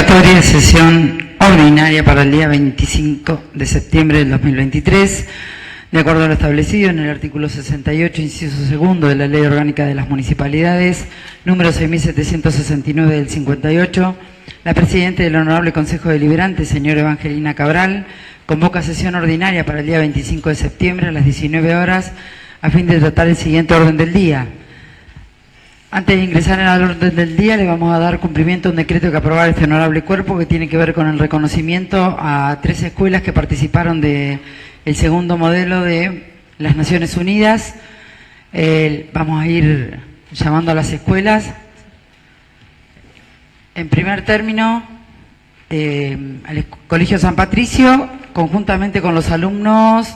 convocatoria, sesión ordinaria para el día 25 de septiembre del 2023, de acuerdo a lo establecido en el artículo 68, inciso segundo de la Ley Orgánica de las Municipalidades, número 6.769 del 58, la Presidenta del Honorable Consejo Deliberante, señora Evangelina Cabral, convoca sesión ordinaria para el día 25 de septiembre a las 19 horas a fin de tratar el siguiente orden del día. Antes de ingresar en el orden del día, le vamos a dar cumplimiento a un decreto que aprobara este honorable cuerpo que tiene que ver con el reconocimiento a 3 escuelas que participaron del segundo modelo de las Naciones Unidas. Vamos a ir llamando a las escuelas. En primer término, al Colegio San Patricio, conjuntamente con los alumnos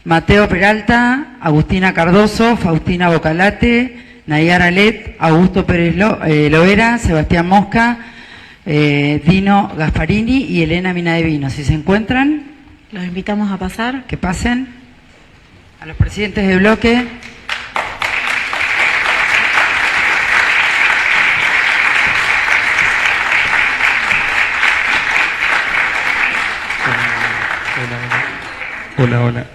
Mateo Peralta, Agustina Cardoso, Faustina Bocalate, Nayara Let, Augusto Pérez Loera, Sebastián Mosca, Dino Gasparini y Elena Minadevino. Si se encuentran, los invitamos a pasar. Que pasen. A los presidentes de bloque. Hola, hola.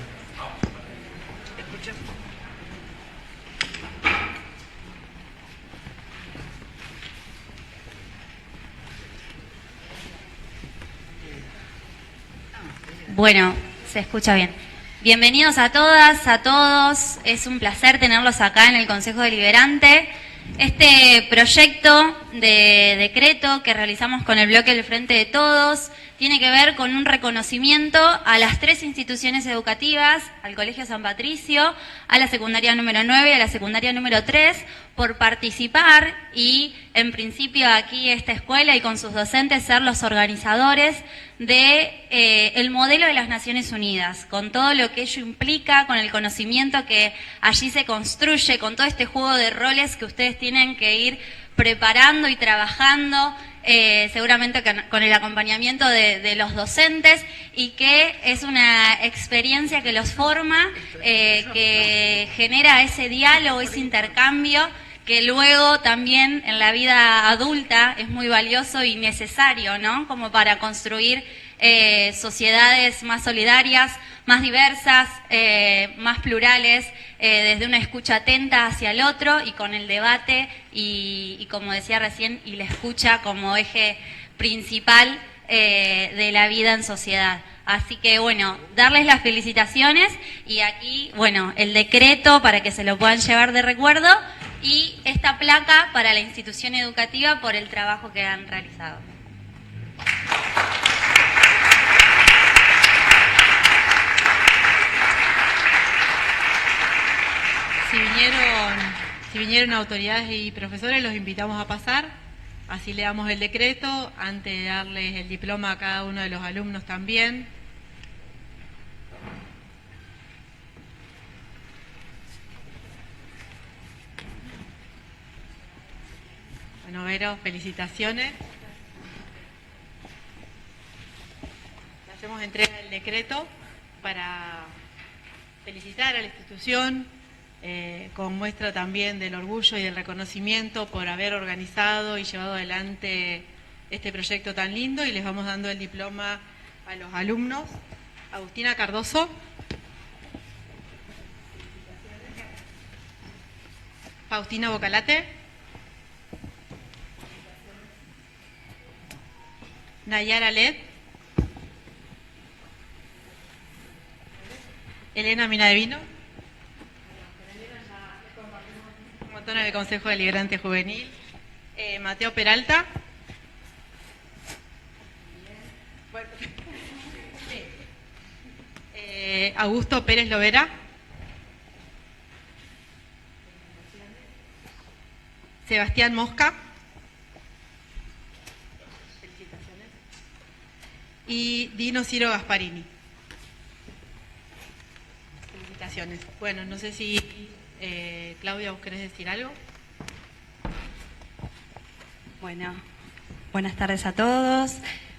Bueno, se escucha bien. Bienvenidos a todas, a todos. Es un placer tenerlos acá en el Consejo Deliberante. Este proyecto de decreto que realizamos con el bloque del Frente de Todos tiene que ver con un reconocimiento a las 3 instituciones educativas, al Colegio San Patricio, a la secundaria número 9 y a la secundaria número 3, por participar y, en principio, aquí esta escuela y con sus docentes ser los organizadores de el modelo de las Naciones Unidas, con todo lo que ello implica, con el conocimiento que allí se construye, con todo este juego de roles que ustedes tienen que ir preparando y trabajando, seguramente con el acompañamiento de los docentes, y que es una experiencia que los forma, que genera ese diálogo, ese intercambio, que luego también en la vida adulta es muy valioso y necesario, ¿no? Como para construir sociedades más solidarias, más diversas, más plurales, desde una escucha atenta hacia el otro y con el debate y como decía recién, y la escucha como eje principal de la vida en sociedad. Así que, bueno, darles las felicitaciones y aquí, bueno, el decreto para que se lo puedan llevar de recuerdo y esta placa para la institución educativa por el trabajo que han realizado. Si vinieron autoridades y profesores, los invitamos a pasar. Así le damos el decreto, antes de darles el diploma a cada uno de los alumnos también. Bueno, Vero, felicitaciones. Le hacemos entrega del decreto para felicitar a la institución, con muestra también del orgullo y del reconocimiento por haber organizado y llevado adelante este proyecto tan lindo, y les vamos dando el diploma a los alumnos. Agustina Cardoso. Faustina Bocalate. Nayara Led. Elena Minadevino. Del Consejo Deliberante Juvenil, Mateo Peralta, Augusto Pérez Loera, Sebastián Mosca y Dino Ciro Gasparini. Felicitaciones. Bueno, no sé si Claudia, ¿vos querés decir algo? Bueno, buenas tardes a todos.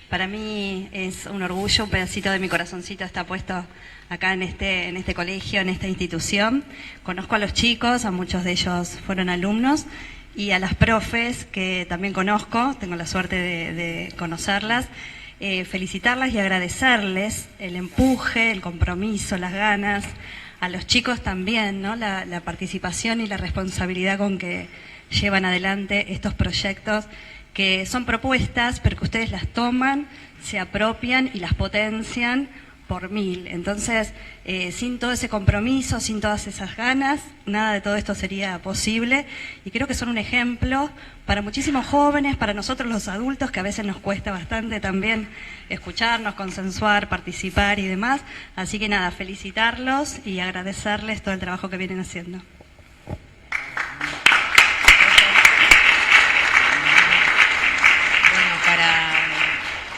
Para mí es un orgullo, un pedacito de mi corazoncito está puesto acá en este colegio, en esta institución. Conozco a los chicos, a muchos de ellos fueron alumnos, y a las profes que también conozco, tengo la suerte de conocerlas, felicitarlas y agradecerles el empuje, el compromiso, las ganas, a los chicos también, ¿no? La participación y la responsabilidad con que llevan adelante estos proyectos, que son propuestas, pero que ustedes las toman, se apropian y las potencian por 1000. Entonces, sin todo ese compromiso, sin todas esas ganas, nada de todo esto sería posible. Y creo que son un ejemplo para muchísimos jóvenes, para nosotros los adultos, que a veces nos cuesta bastante también escucharnos, consensuar, participar y demás. Así que nada, felicitarlos y agradecerles todo el trabajo que vienen haciendo.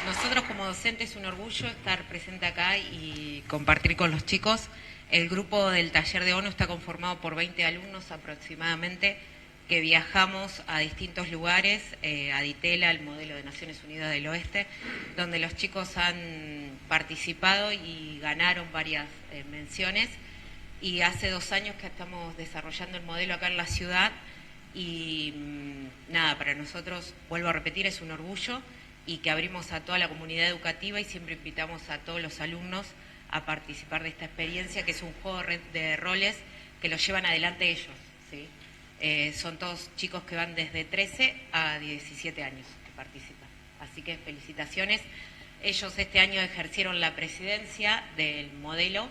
Nosotros como docentes es un orgullo estar presente acá y compartir con los chicos. El grupo del taller de ONU está conformado por 20 alumnos aproximadamente que viajamos a distintos lugares, a Ditela, el modelo de Naciones Unidas del Oeste, donde los chicos han participado y ganaron varias menciones. Y hace 2 años que estamos desarrollando el modelo acá en la ciudad y nada, para nosotros, vuelvo a repetir, es un orgullo y que abrimos a toda la comunidad educativa y siempre invitamos a todos los alumnos a participar de esta experiencia, que es un juego de roles que lo llevan adelante ellos, ¿sí? Son todos chicos que van desde 13 a 17 años que participan. Así que felicitaciones. Ellos este año ejercieron la presidencia del modelo,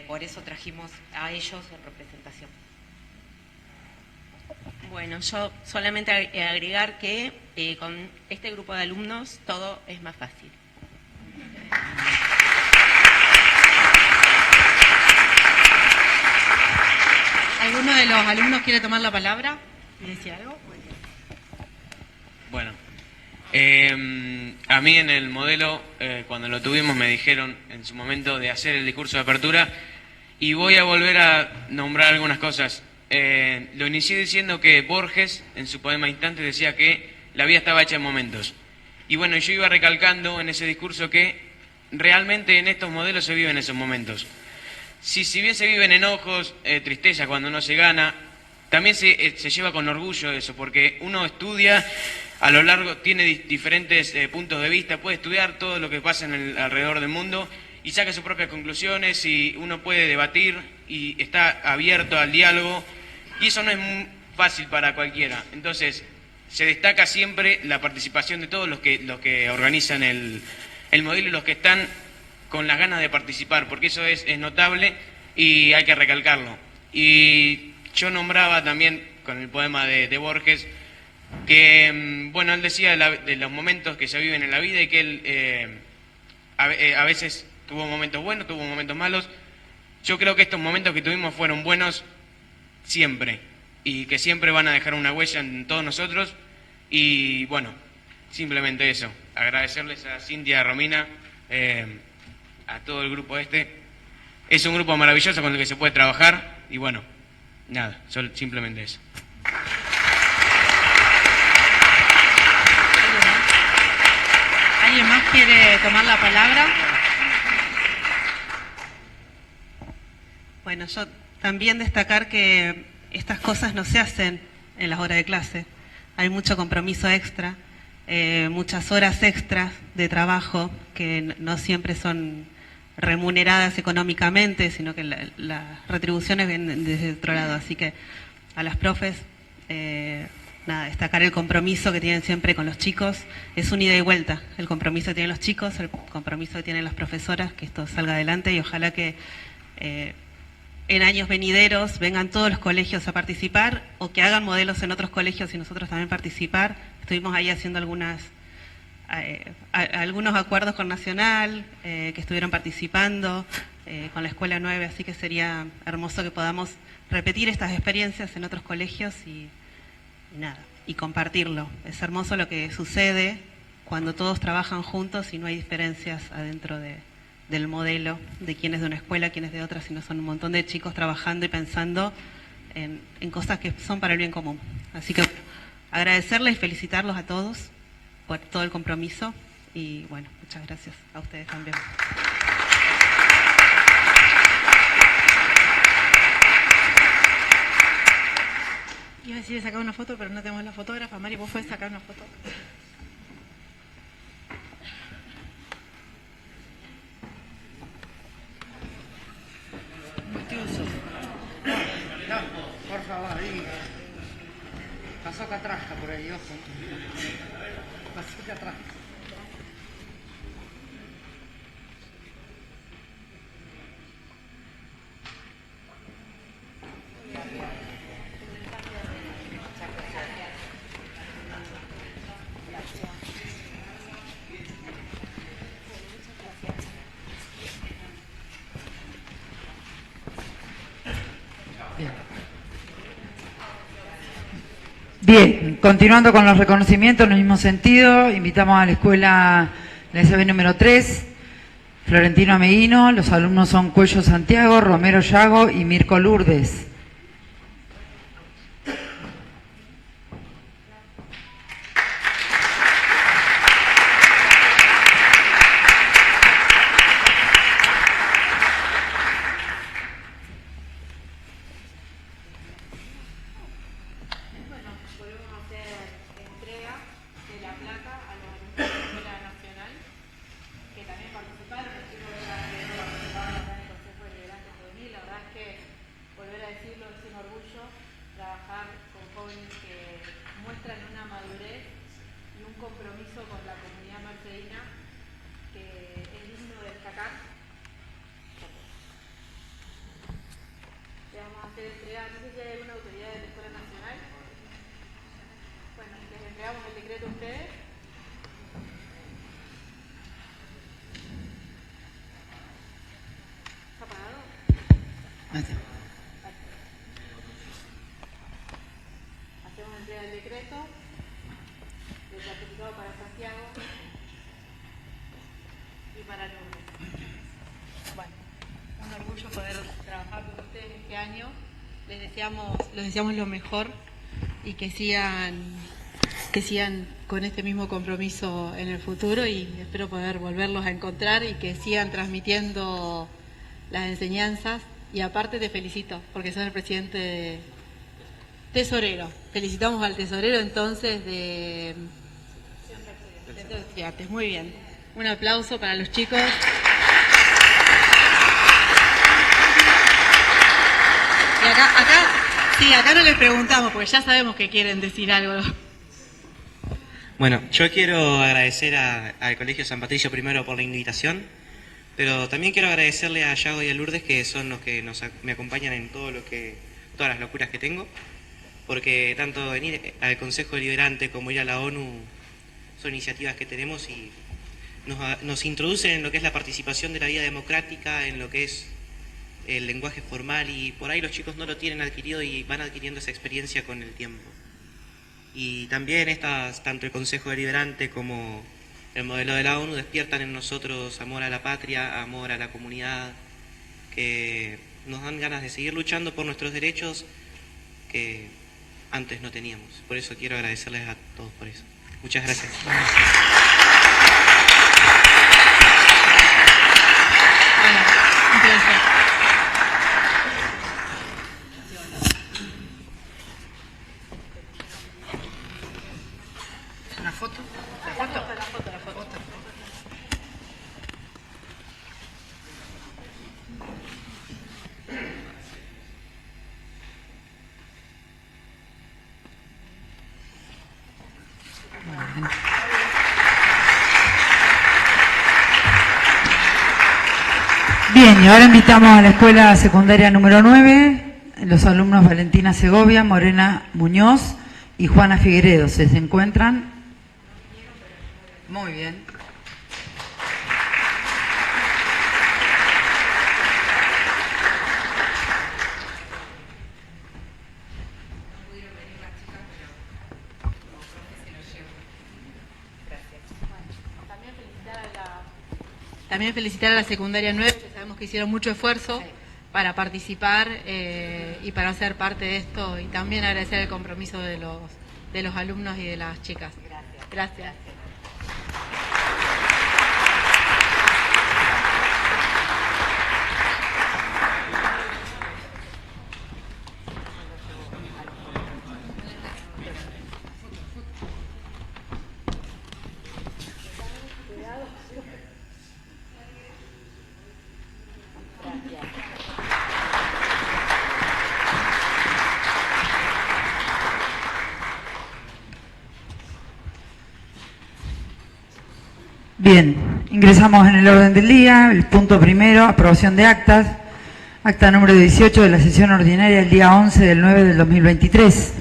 por eso trajimos a ellos en representación. Bueno, yo solamente agregar que con este grupo de alumnos todo es más fácil. ¿Alguno de los alumnos quiere tomar la palabra y decir algo? Bueno, a mí en el modelo, cuando lo tuvimos, me dijeron en su momento de hacer el discurso de apertura y voy a volver a nombrar algunas cosas. Lo inicié diciendo que Borges, en su poema Instantes, decía que la vida estaba hecha en momentos. Y bueno, yo iba recalcando en ese discurso que realmente en estos modelos se viven esos momentos. Si bien se viven enojos, tristeza cuando no se gana, también se lleva con orgullo eso, porque uno estudia a lo largo, tiene diferentes puntos de vista, puede estudiar todo lo que pasa alrededor del mundo y saca sus propias conclusiones y uno puede debatir y está abierto al diálogo. Y eso no es muy fácil para cualquiera. Entonces, se destaca siempre la participación de todos los que organizan el modelo y los que están con las ganas de participar, porque eso es notable y hay que recalcarlo. Y yo nombraba también, con el poema de Borges, que, bueno, él decía de los momentos que se viven en la vida y que él a veces tuvo momentos buenos, tuvo momentos malos. Yo creo que estos momentos que tuvimos fueron buenos siempre y que siempre van a dejar una huella en todos nosotros y bueno, simplemente eso, agradecerles a Cintia, a Romina, a todo el grupo es un grupo maravilloso con el que se puede trabajar y bueno, nada, simplemente eso. ¿Alguien más quiere tomar la palabra? Bueno, yo también destacar que estas cosas no se hacen en las horas de clase. Hay mucho compromiso extra, muchas horas extras de trabajo que no siempre son remuneradas económicamente, sino que las retribuciones vienen desde otro lado. Así que a las profes, nada, destacar el compromiso que tienen siempre con los chicos. Es un ida y vuelta, el compromiso que tienen los chicos, el compromiso que tienen las profesoras, que esto salga adelante y ojalá que en años venideros vengan todos los colegios a participar o que hagan modelos en otros colegios y nosotros también participar. Estuvimos ahí haciendo algunos acuerdos con Nacional, que estuvieron participando con la Escuela 9, así que sería hermoso que podamos repetir estas experiencias en otros colegios y nada, y compartirlo. Es hermoso lo que sucede cuando todos trabajan juntos y no hay diferencias adentro del modelo, de quién es de una escuela, quién es de otra, sino son un montón de chicos trabajando y pensando en cosas que son para el bien común. Así que agradecerles y felicitarlos a todos por todo el compromiso y bueno, muchas gracias a ustedes también. Iba a decir sacar una foto, pero no tenemos la fotógrafa. Mari, ¿vos podés sacar una foto? Multiuso. No, por favor, ahí. Pasó catrasca por ahí, ojo. Pasó catrasca. Bien, continuando con los reconocimientos en el mismo sentido, invitamos a la escuela, la SB número 3, Florentino Ameguino. Los alumnos son Cuello Santiago, Romero Yago y Mirko Lourdes. Hacemos entrega del decreto, del certificado para Santiago y para Lourdes. Bueno, un orgullo poder trabajar con ustedes este año. Les deseamos lo mejor y que sigan con este mismo compromiso en el futuro, y espero poder volverlos a encontrar y que sigan transmitiendo las enseñanzas. Y aparte te felicito porque sos el presidente tesorero. Felicitamos al tesorero entonces de Estudiantes. Muy bien. Un aplauso para los chicos. Y acá no les preguntamos porque ya sabemos que quieren decir algo. Bueno, yo quiero agradecer al Colegio San Patricio primero por la invitación, pero también quiero agradecerle a Yago y a Lourdes, que son los que me acompañan en todas las locuras que tengo, porque tanto venir al Consejo Deliberante como ir a la ONU son iniciativas que tenemos y nos introducen en lo que es la participación de la vida democrática, en lo que es el lenguaje formal, y por ahí los chicos no lo tienen adquirido y van adquiriendo esa experiencia con el tiempo. Y también tanto el Consejo Deliberante como el modelo de la ONU despiertan en nosotros amor a la patria, amor a la comunidad, que nos dan ganas de seguir luchando por nuestros derechos que antes no teníamos. Por eso quiero agradecerles a todos por eso. Muchas gracias. Bueno, un placer. ¿Una foto? La foto. Bien, y ahora invitamos a la escuela secundaria número 9, los alumnos Valentina Segovia, Morena Muñoz y Juana Figueredo. ¿Se encuentran? Muy bien. También felicitar a la secundaria 9, que sabemos que hicieron mucho esfuerzo para participar y para ser parte de esto, y también agradecer el compromiso de los alumnos y de las chicas. Gracias. Bien, ingresamos en el orden del día. El punto primero, aprobación de actas. Acta número 18 de la sesión ordinaria del día 11 del 9 del 2023.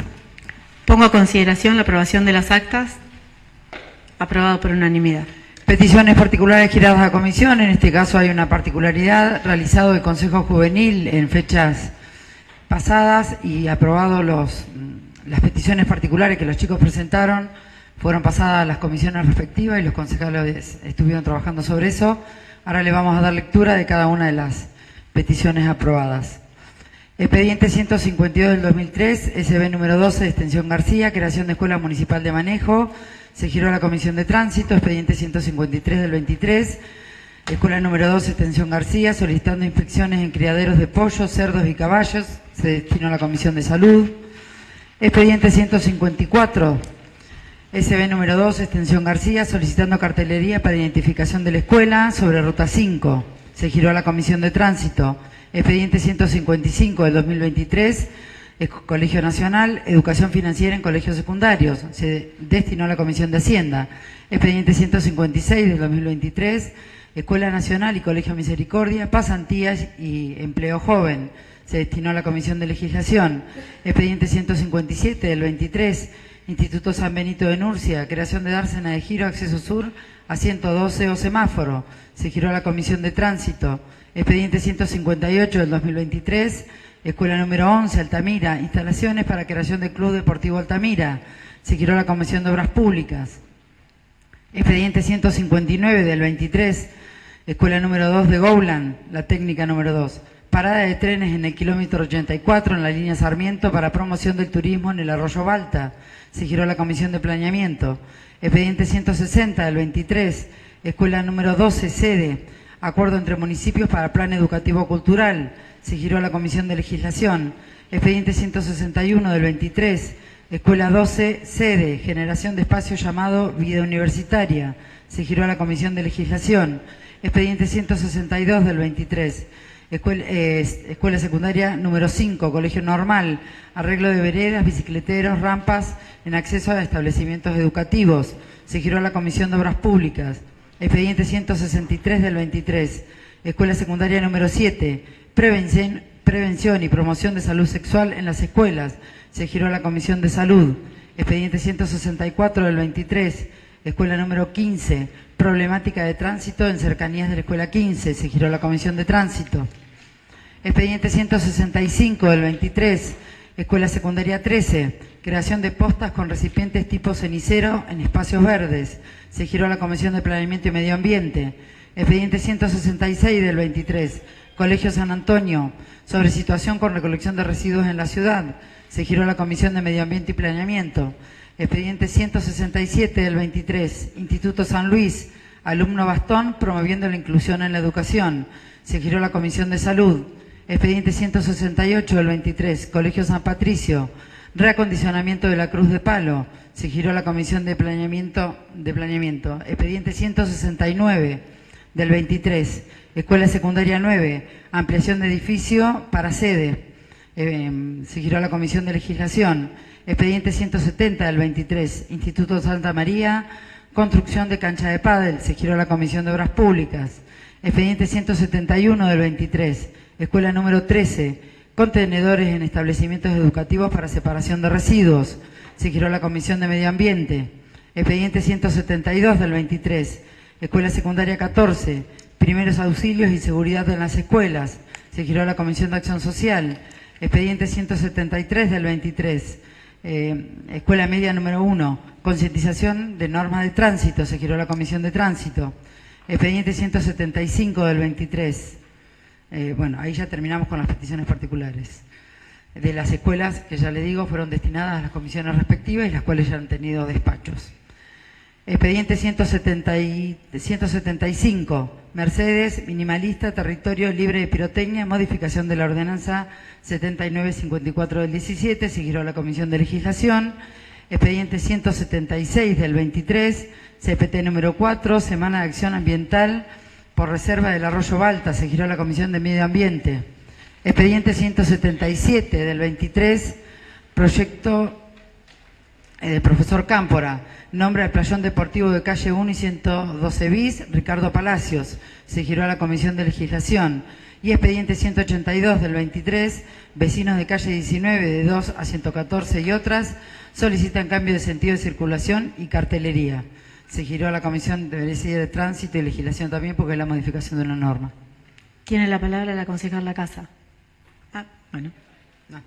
Pongo a consideración la aprobación de las actas. Aprobado por unanimidad. Peticiones particulares giradas a comisión. En este caso hay una particularidad. Realizado el Consejo Juvenil en fechas pasadas y aprobado las peticiones particulares que los chicos presentaron. Fueron pasadas a las comisiones respectivas y los concejales estuvieron trabajando sobre eso. Ahora le vamos a dar lectura de cada una de las peticiones aprobadas. Expediente 152 del 2003, SB número 12 de Extensión García, creación de Escuela Municipal de Manejo, se giró a la Comisión de Tránsito. Expediente 153 del 23, Escuela número 12 Extensión García, solicitando inspecciones en criaderos de pollos, cerdos y caballos, se destinó a la Comisión de Salud. Expediente 154, SB número 2, Extensión García, solicitando cartelería para identificación de la escuela sobre Ruta 5. Se giró a la Comisión de Tránsito. Expediente 155 del 2023, Colegio Nacional, Educación Financiera en Colegios Secundarios. Se destinó a la Comisión de Hacienda. Expediente 156 del 2023, Escuela Nacional y Colegio Misericordia, Pasantías y Empleo Joven. Se destinó a la Comisión de Legislación. Expediente 157 del 23, Instituto San Benito de Nurcia, creación de dársena de giro acceso sur a 112 o semáforo. Se giró a la Comisión de Tránsito. Expediente 158 del 2023, Escuela número 11, Altamira, instalaciones para creación del Club Deportivo Altamira. Se giró a la Comisión de Obras Públicas. Expediente 159 del 23, Escuela número 2 de Gowland, la técnica número 2. Parada de trenes en el kilómetro 84 en la línea Sarmiento para promoción del turismo en el Arroyo Balta. Se giró a la Comisión de Planeamiento. Expediente 160 del 23, Escuela número 12, sede, acuerdo entre municipios para plan educativo cultural. Se giró a la Comisión de Legislación. Expediente 161 del 23, Escuela 12, sede, generación de espacio llamado Vida Universitaria. Se giró a la Comisión de Legislación. Expediente 162 del 23, Escuela Secundaria número 5, Colegio Normal, arreglo de veredas, bicicleteros, rampas en acceso a establecimientos educativos. Se giró a la Comisión de Obras Públicas. Expediente 163 del 23, Escuela Secundaria número 7, Prevención y Promoción de Salud Sexual en las Escuelas. Se giró a la Comisión de Salud. Expediente 164 del 23, Escuela número 15, Problemática de Tránsito en cercanías de la Escuela 15. Se giró a la Comisión de Tránsito. Expediente 165 del 23, Escuela Secundaria 13, creación de postas con recipientes tipo cenicero en espacios verdes. Se giró a la Comisión de Planeamiento y Medio Ambiente. Expediente 166 del 23, Colegio San Antonio, sobre situación con recolección de residuos en la ciudad. Se giró a la Comisión de Medio Ambiente y Planeamiento. Expediente 167 del 23, Instituto San Luis, alumno bastón promoviendo la inclusión en la educación. Se giró a la Comisión de Salud. Expediente 168 del 23, Colegio San Patricio, reacondicionamiento de la Cruz de Palo. Se giró a la Comisión de Planeamiento. Expediente 169 del 23, Escuela Secundaria 9, ampliación de edificio para sede. Se giró a la Comisión de Legislación. Expediente 170 del 23, Instituto Santa María, construcción de cancha de pádel. Se giró a la Comisión de Obras Públicas. Expediente 171 del 23, Escuela número 13, contenedores en establecimientos educativos para separación de residuos. Se giró a la Comisión de Medio Ambiente. Expediente 172 del 23, Escuela Secundaria 14, primeros auxilios y seguridad en las escuelas. Se giró a la Comisión de Acción Social. Expediente 173 del 23, Escuela Media número 1, concientización de normas de tránsito. Se giró a la Comisión de Tránsito. Expediente 175 del 23. Bueno, ahí ya terminamos con las peticiones particulares. De las escuelas, que ya le digo, fueron destinadas a las comisiones respectivas y las cuales ya han tenido despachos. Expediente 175, Mercedes, minimalista, territorio libre de pirotecnia, modificación de la ordenanza 7954 del 17, se giró a la Comisión de Legislación. Expediente 176 del 23, CPT número 4, Semana de Acción Ambiental por reserva del Arroyo Balta, se giró a la Comisión de Medio Ambiente. Expediente 177 del 23, proyecto Profesor Cámpora, nombra el playón deportivo de calle 1 y 112 bis, Ricardo Palacios. Se giró a la Comisión de Legislación. Y expediente 182 del 23, vecinos de calle 19 de 2 a 114 y otras, solicitan cambio de sentido de circulación y cartelería. Se giró a la Comisión de Tránsito y Legislación también porque es la modificación de una norma. Tiene la palabra la concejal La Casa. Bueno. No.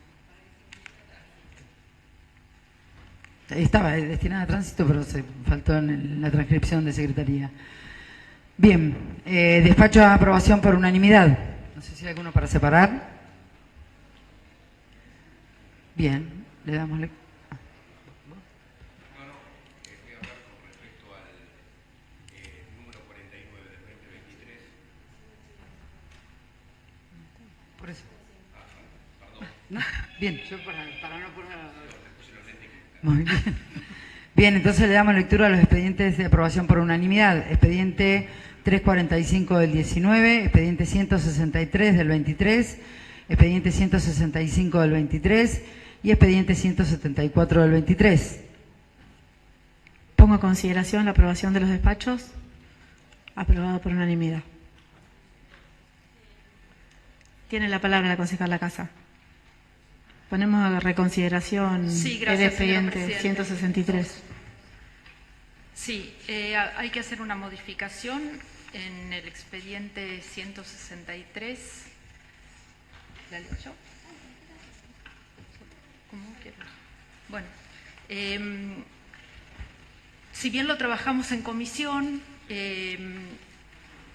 Estaba destinada a tránsito, pero se faltó en la transcripción de secretaría. Bien, despacho a aprobación por unanimidad. No sé si hay alguno para separar. Bien, le damos lectura. Por eso. ¿No? Bien, yo para no poner... Muy bien. Bien, entonces le damos lectura a los expedientes de aprobación por unanimidad. Expediente 345 del 19, expediente 163 del 23, expediente 165 del 23 y expediente 174 del 23. Pongo a consideración la aprobación de los despachos. Aprobado por unanimidad. Tiene la palabra la concejal La Casa. Ponemos a reconsideración el expediente 163. Sí, hay que hacer una modificación en el expediente 163. ¿La leo yo? ¿Cómo quiero? Bueno, si bien lo trabajamos en comisión,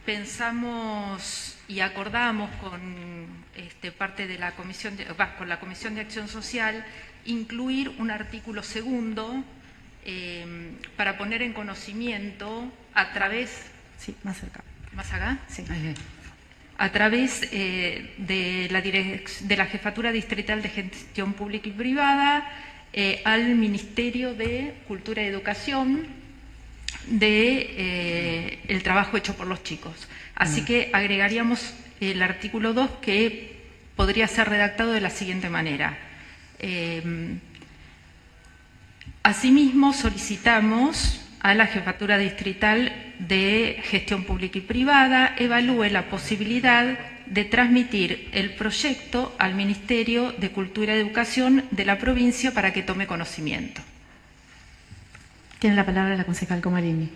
pensamos y acordamos con parte de la comisión con la Comisión de Acción Social incluir un artículo segundo para poner en conocimiento a través... Sí, más cerca. ¿Más acá? Sí. A través de la Jefatura Distrital de Gestión Pública y Privada al Ministerio de Cultura y Educación el trabajo hecho por los chicos. Así que agregaríamos el artículo 2 que podría ser redactado de la siguiente manera. Asimismo, solicitamos a la Jefatura Distrital de Gestión Pública y Privada evalúe la posibilidad de transmitir el proyecto al Ministerio de Cultura y Educación de la provincia para que tome conocimiento. Tiene la palabra la concejal Comarini.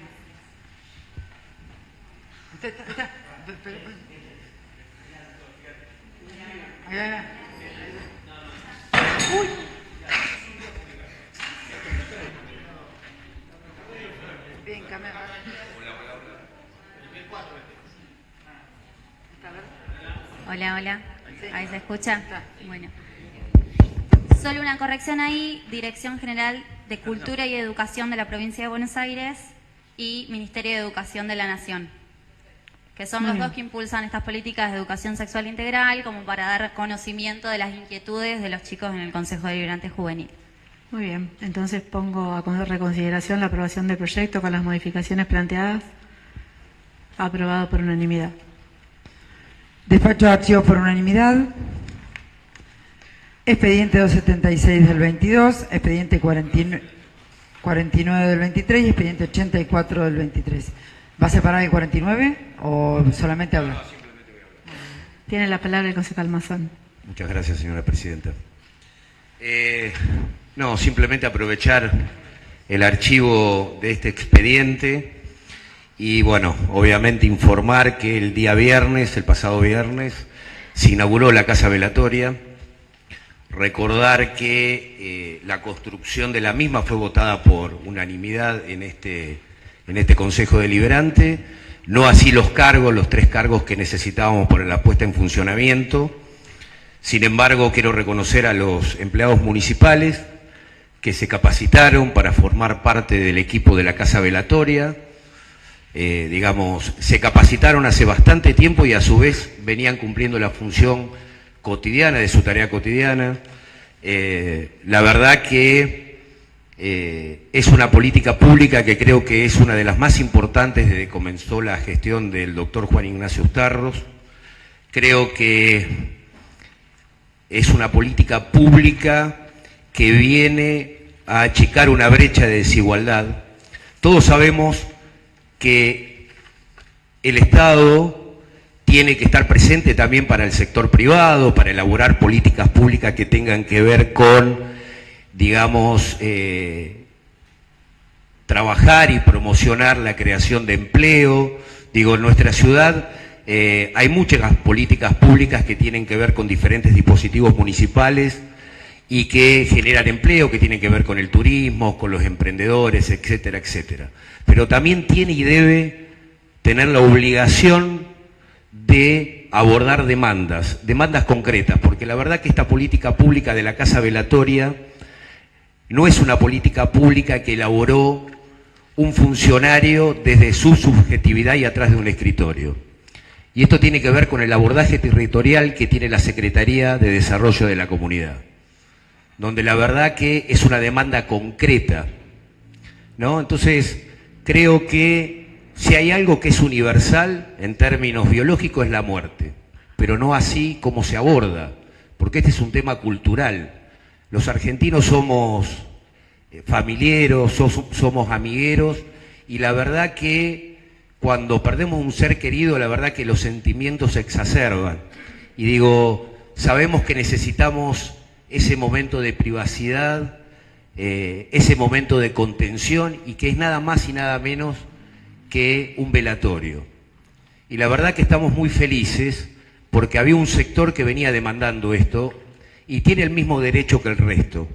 Uy. Bien, Hola, hola. ¿Ahí se escucha? Bueno. Solo una corrección ahí. Dirección General de Cultura y Educación de la Provincia de Buenos Aires y Ministerio de Educación de la Nación, que son los dos que impulsan estas políticas de educación sexual integral como para dar conocimiento de las inquietudes de los chicos en el Consejo Deliberante Juvenil. Muy bien, entonces pongo a reconsideración la aprobación del proyecto con las modificaciones planteadas. Aprobado por unanimidad. Despacho de archivos por unanimidad. Expediente 276 del 22, expediente 49 del 23 y expediente 84 del 23. ¿Va a separar el 49 o solamente habla? Tiene la palabra el concejal Mazón. Muchas gracias, señora presidenta. No, simplemente aprovechar el archivo de este expediente y, bueno, obviamente informar que el día viernes, el pasado viernes, se inauguró la Casa Velatoria. Recordar que la construcción de la misma fue votada por unanimidad en este Consejo Deliberante, no así los cargos, los 3 cargos que necesitábamos para la puesta en funcionamiento. Sin embargo, quiero reconocer a los empleados municipales que se capacitaron para formar parte del equipo de la Casa Velatoria. Se capacitaron hace bastante tiempo y a su vez venían cumpliendo la función cotidiana de su tarea cotidiana. La verdad que es una política pública que creo que es una de las más importantes desde que comenzó la gestión del doctor Juan Ignacio Ustarros. Creo que es una política pública que viene a achicar una brecha de desigualdad. Todos sabemos que el Estado tiene que estar presente también para el sector privado, para elaborar políticas públicas que tengan que ver con, digamos, trabajar y promocionar la creación de empleo. Digo, en nuestra ciudad hay muchas políticas públicas que tienen que ver con diferentes dispositivos municipales y que generan empleo, que tienen que ver con el turismo, con los emprendedores, etcétera, etcétera. Pero también tiene y debe tener la obligación de abordar demandas concretas, porque la verdad que esta política pública de la casa velatoria no es una política pública que elaboró un funcionario desde su subjetividad y atrás de un escritorio. Y esto tiene que ver con el abordaje territorial que tiene la Secretaría de Desarrollo de la Comunidad, donde la verdad que es una demanda concreta, ¿no? Entonces, creo que si hay algo que es universal en términos biológicos es la muerte, pero no así como se aborda, porque este es un tema cultural. Los argentinos somos familiares, somos amigueros, y la verdad que cuando perdemos un ser querido, la verdad que los sentimientos se exacerban. Y digo, sabemos que necesitamos ese momento de privacidad, ese momento de contención, y que es nada más y nada menos que un velatorio. Y la verdad que estamos muy felices porque había un sector que venía demandando esto y tiene el mismo derecho que el resto.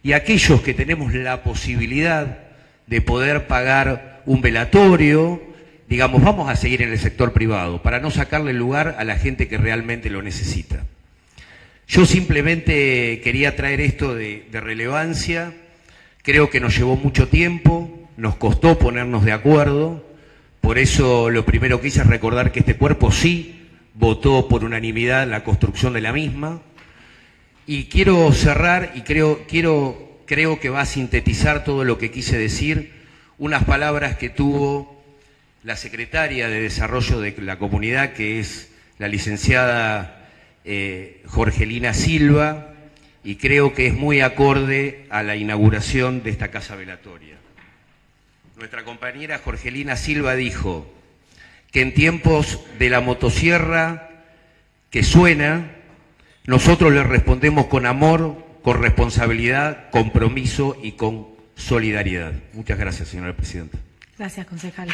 Y aquellos que tenemos la posibilidad de poder pagar un velatorio, digamos, vamos a seguir en el sector privado para no sacarle lugar a la gente que realmente lo necesita. Yo simplemente quería traer esto de relevancia. Creo que nos llevó mucho tiempo, nos costó ponernos de acuerdo. Por eso lo primero que hice es recordar que este cuerpo sí votó por unanimidad la construcción de la misma. Y quiero cerrar, y creo que va a sintetizar todo lo que quise decir, unas palabras que tuvo la secretaria de Desarrollo de la Comunidad, que es la licenciada Jorgelina Silva, y creo que es muy acorde a la inauguración de esta casa velatoria. Nuestra compañera Jorgelina Silva dijo que en tiempos de la motosierra que suena, nosotros le respondemos con amor, con responsabilidad, compromiso y con solidaridad. Muchas gracias, señora presidenta. Gracias, concejal.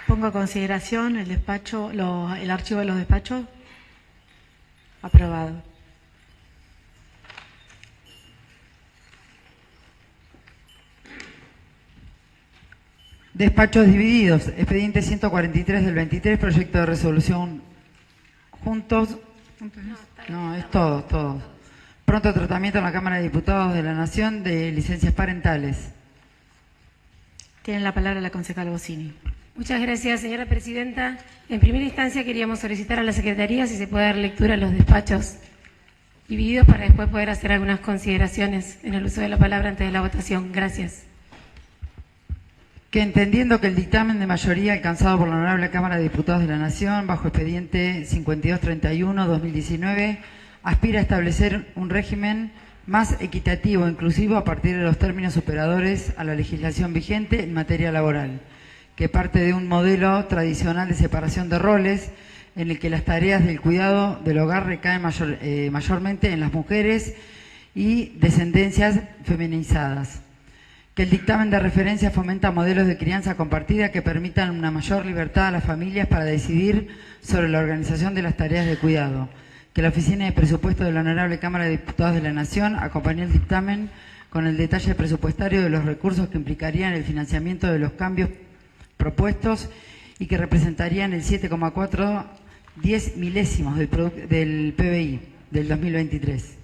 Pongo a consideración el archivo de los despachos. Aprobado. Despachos divididos. Expediente 143 del 23, proyecto de resolución juntos. No, es todo. Pronto tratamiento en la Cámara de Diputados de la Nación de licencias parentales. Tiene la palabra la concejala Bossini. Muchas gracias, señora presidenta. En primera instancia queríamos solicitar a la Secretaría si se puede dar lectura a los despachos divididos para después poder hacer algunas consideraciones en el uso de la palabra antes de la votación. Gracias. Que entendiendo que el dictamen de mayoría alcanzado por la Honorable Cámara de Diputados de la Nación, bajo expediente 5231-2019, aspira a establecer un régimen más equitativo e inclusivo a partir de los términos superadores a la legislación vigente en materia laboral, que parte de un modelo tradicional de separación de roles en el que las tareas del cuidado del hogar recaen mayormente en las mujeres y descendencias feminizadas. Que el dictamen de referencia fomenta modelos de crianza compartida que permitan una mayor libertad a las familias para decidir sobre la organización de las tareas de cuidado. Que la Oficina de Presupuesto de la Honorable Cámara de Diputados de la Nación acompañe el dictamen con el detalle presupuestario de los recursos que implicarían el financiamiento de los cambios propuestos y que representarían el 7,410 milésimos del PBI del 2023,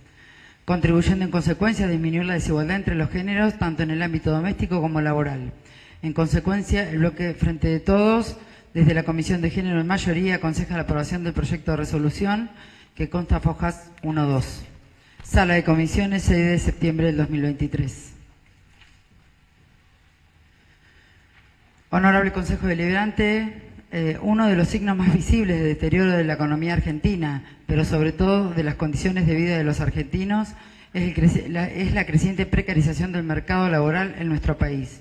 contribuyendo en consecuencia a disminuir la desigualdad entre los géneros, tanto en el ámbito doméstico como laboral. En consecuencia, el bloque Frente de Todos, desde la Comisión de Género en mayoría, aconseja la aprobación del proyecto de resolución que consta fojas 1-2. Sala de Comisiones, 6 de septiembre del 2023. Honorable Consejo Deliberante, uno de los signos más visibles de deterioro de la economía argentina, pero sobre todo de las condiciones de vida de los argentinos, es la creciente precarización del mercado laboral en nuestro país.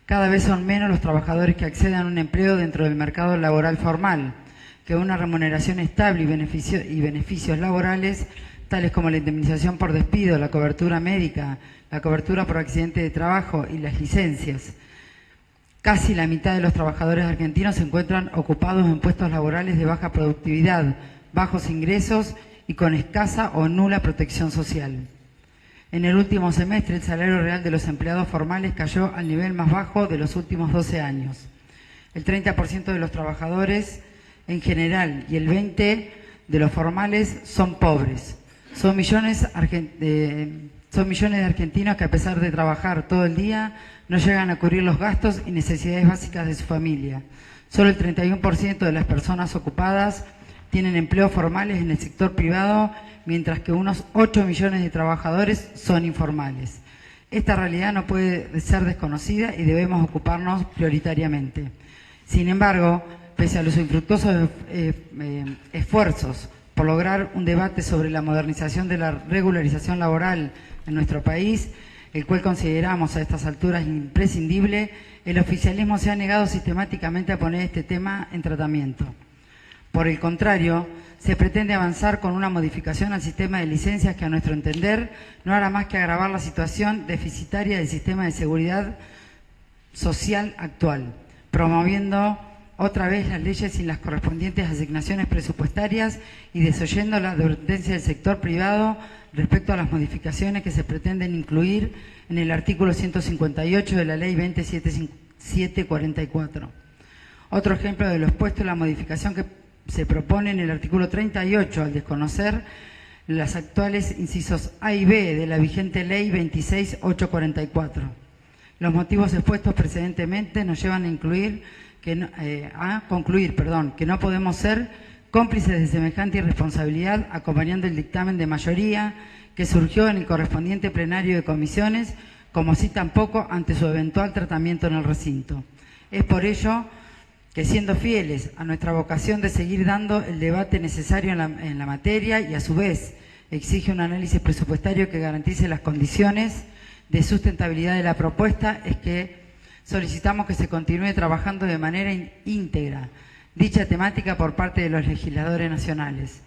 Cada vez son menos los trabajadores que acceden a un empleo dentro del mercado laboral formal, que una remuneración estable y beneficios laborales, tales como la indemnización por despido, la cobertura médica, la cobertura por accidente de trabajo y las licencias. Casi la mitad de los trabajadores argentinos se encuentran ocupados en puestos laborales de baja productividad, bajos ingresos y con escasa o nula protección social. En el último semestre, el salario real de los empleados formales cayó al nivel más bajo de los últimos 12 años. El 30% de los trabajadores en general y el 20% de los formales son pobres. Son millones de argentinos que, a pesar de trabajar todo el día, no llegan a cubrir los gastos y necesidades básicas de su familia. Solo el 31% de las personas ocupadas tienen empleos formales en el sector privado, mientras que unos 8 millones de trabajadores son informales. Esta realidad no puede ser desconocida y debemos ocuparnos prioritariamente. Sin embargo, pese a los infructuosos esfuerzos por lograr un debate sobre la modernización de la regularización laboral en nuestro país, el cual consideramos a estas alturas imprescindible, el oficialismo se ha negado sistemáticamente a poner este tema en tratamiento. Por el contrario, se pretende avanzar con una modificación al sistema de licencias que, a nuestro entender, no hará más que agravar la situación deficitaria del sistema de seguridad social actual, promoviendo otra vez las leyes sin las correspondientes asignaciones presupuestarias y desoyendo la advertencia del sector privado respecto a las modificaciones que se pretenden incluir en el artículo 158 de la Ley 27744. Otro ejemplo de lo expuesto es la modificación que se propone en el artículo 38, al desconocer las actuales incisos A y B de la vigente Ley 26844. Los motivos expuestos precedentemente nos llevan a concluir que no podemos ser cómplices de semejante irresponsabilidad, acompañando el dictamen de mayoría que surgió en el correspondiente plenario de comisiones, como así tampoco ante su eventual tratamiento en el recinto. Es por ello que, siendo fieles a nuestra vocación de seguir dando el debate necesario en la materia y a su vez exige un análisis presupuestario que garantice las condiciones de sustentabilidad de la propuesta, es que solicitamos que se continúe trabajando de manera íntegra dicha temática por parte de los legisladores nacionales.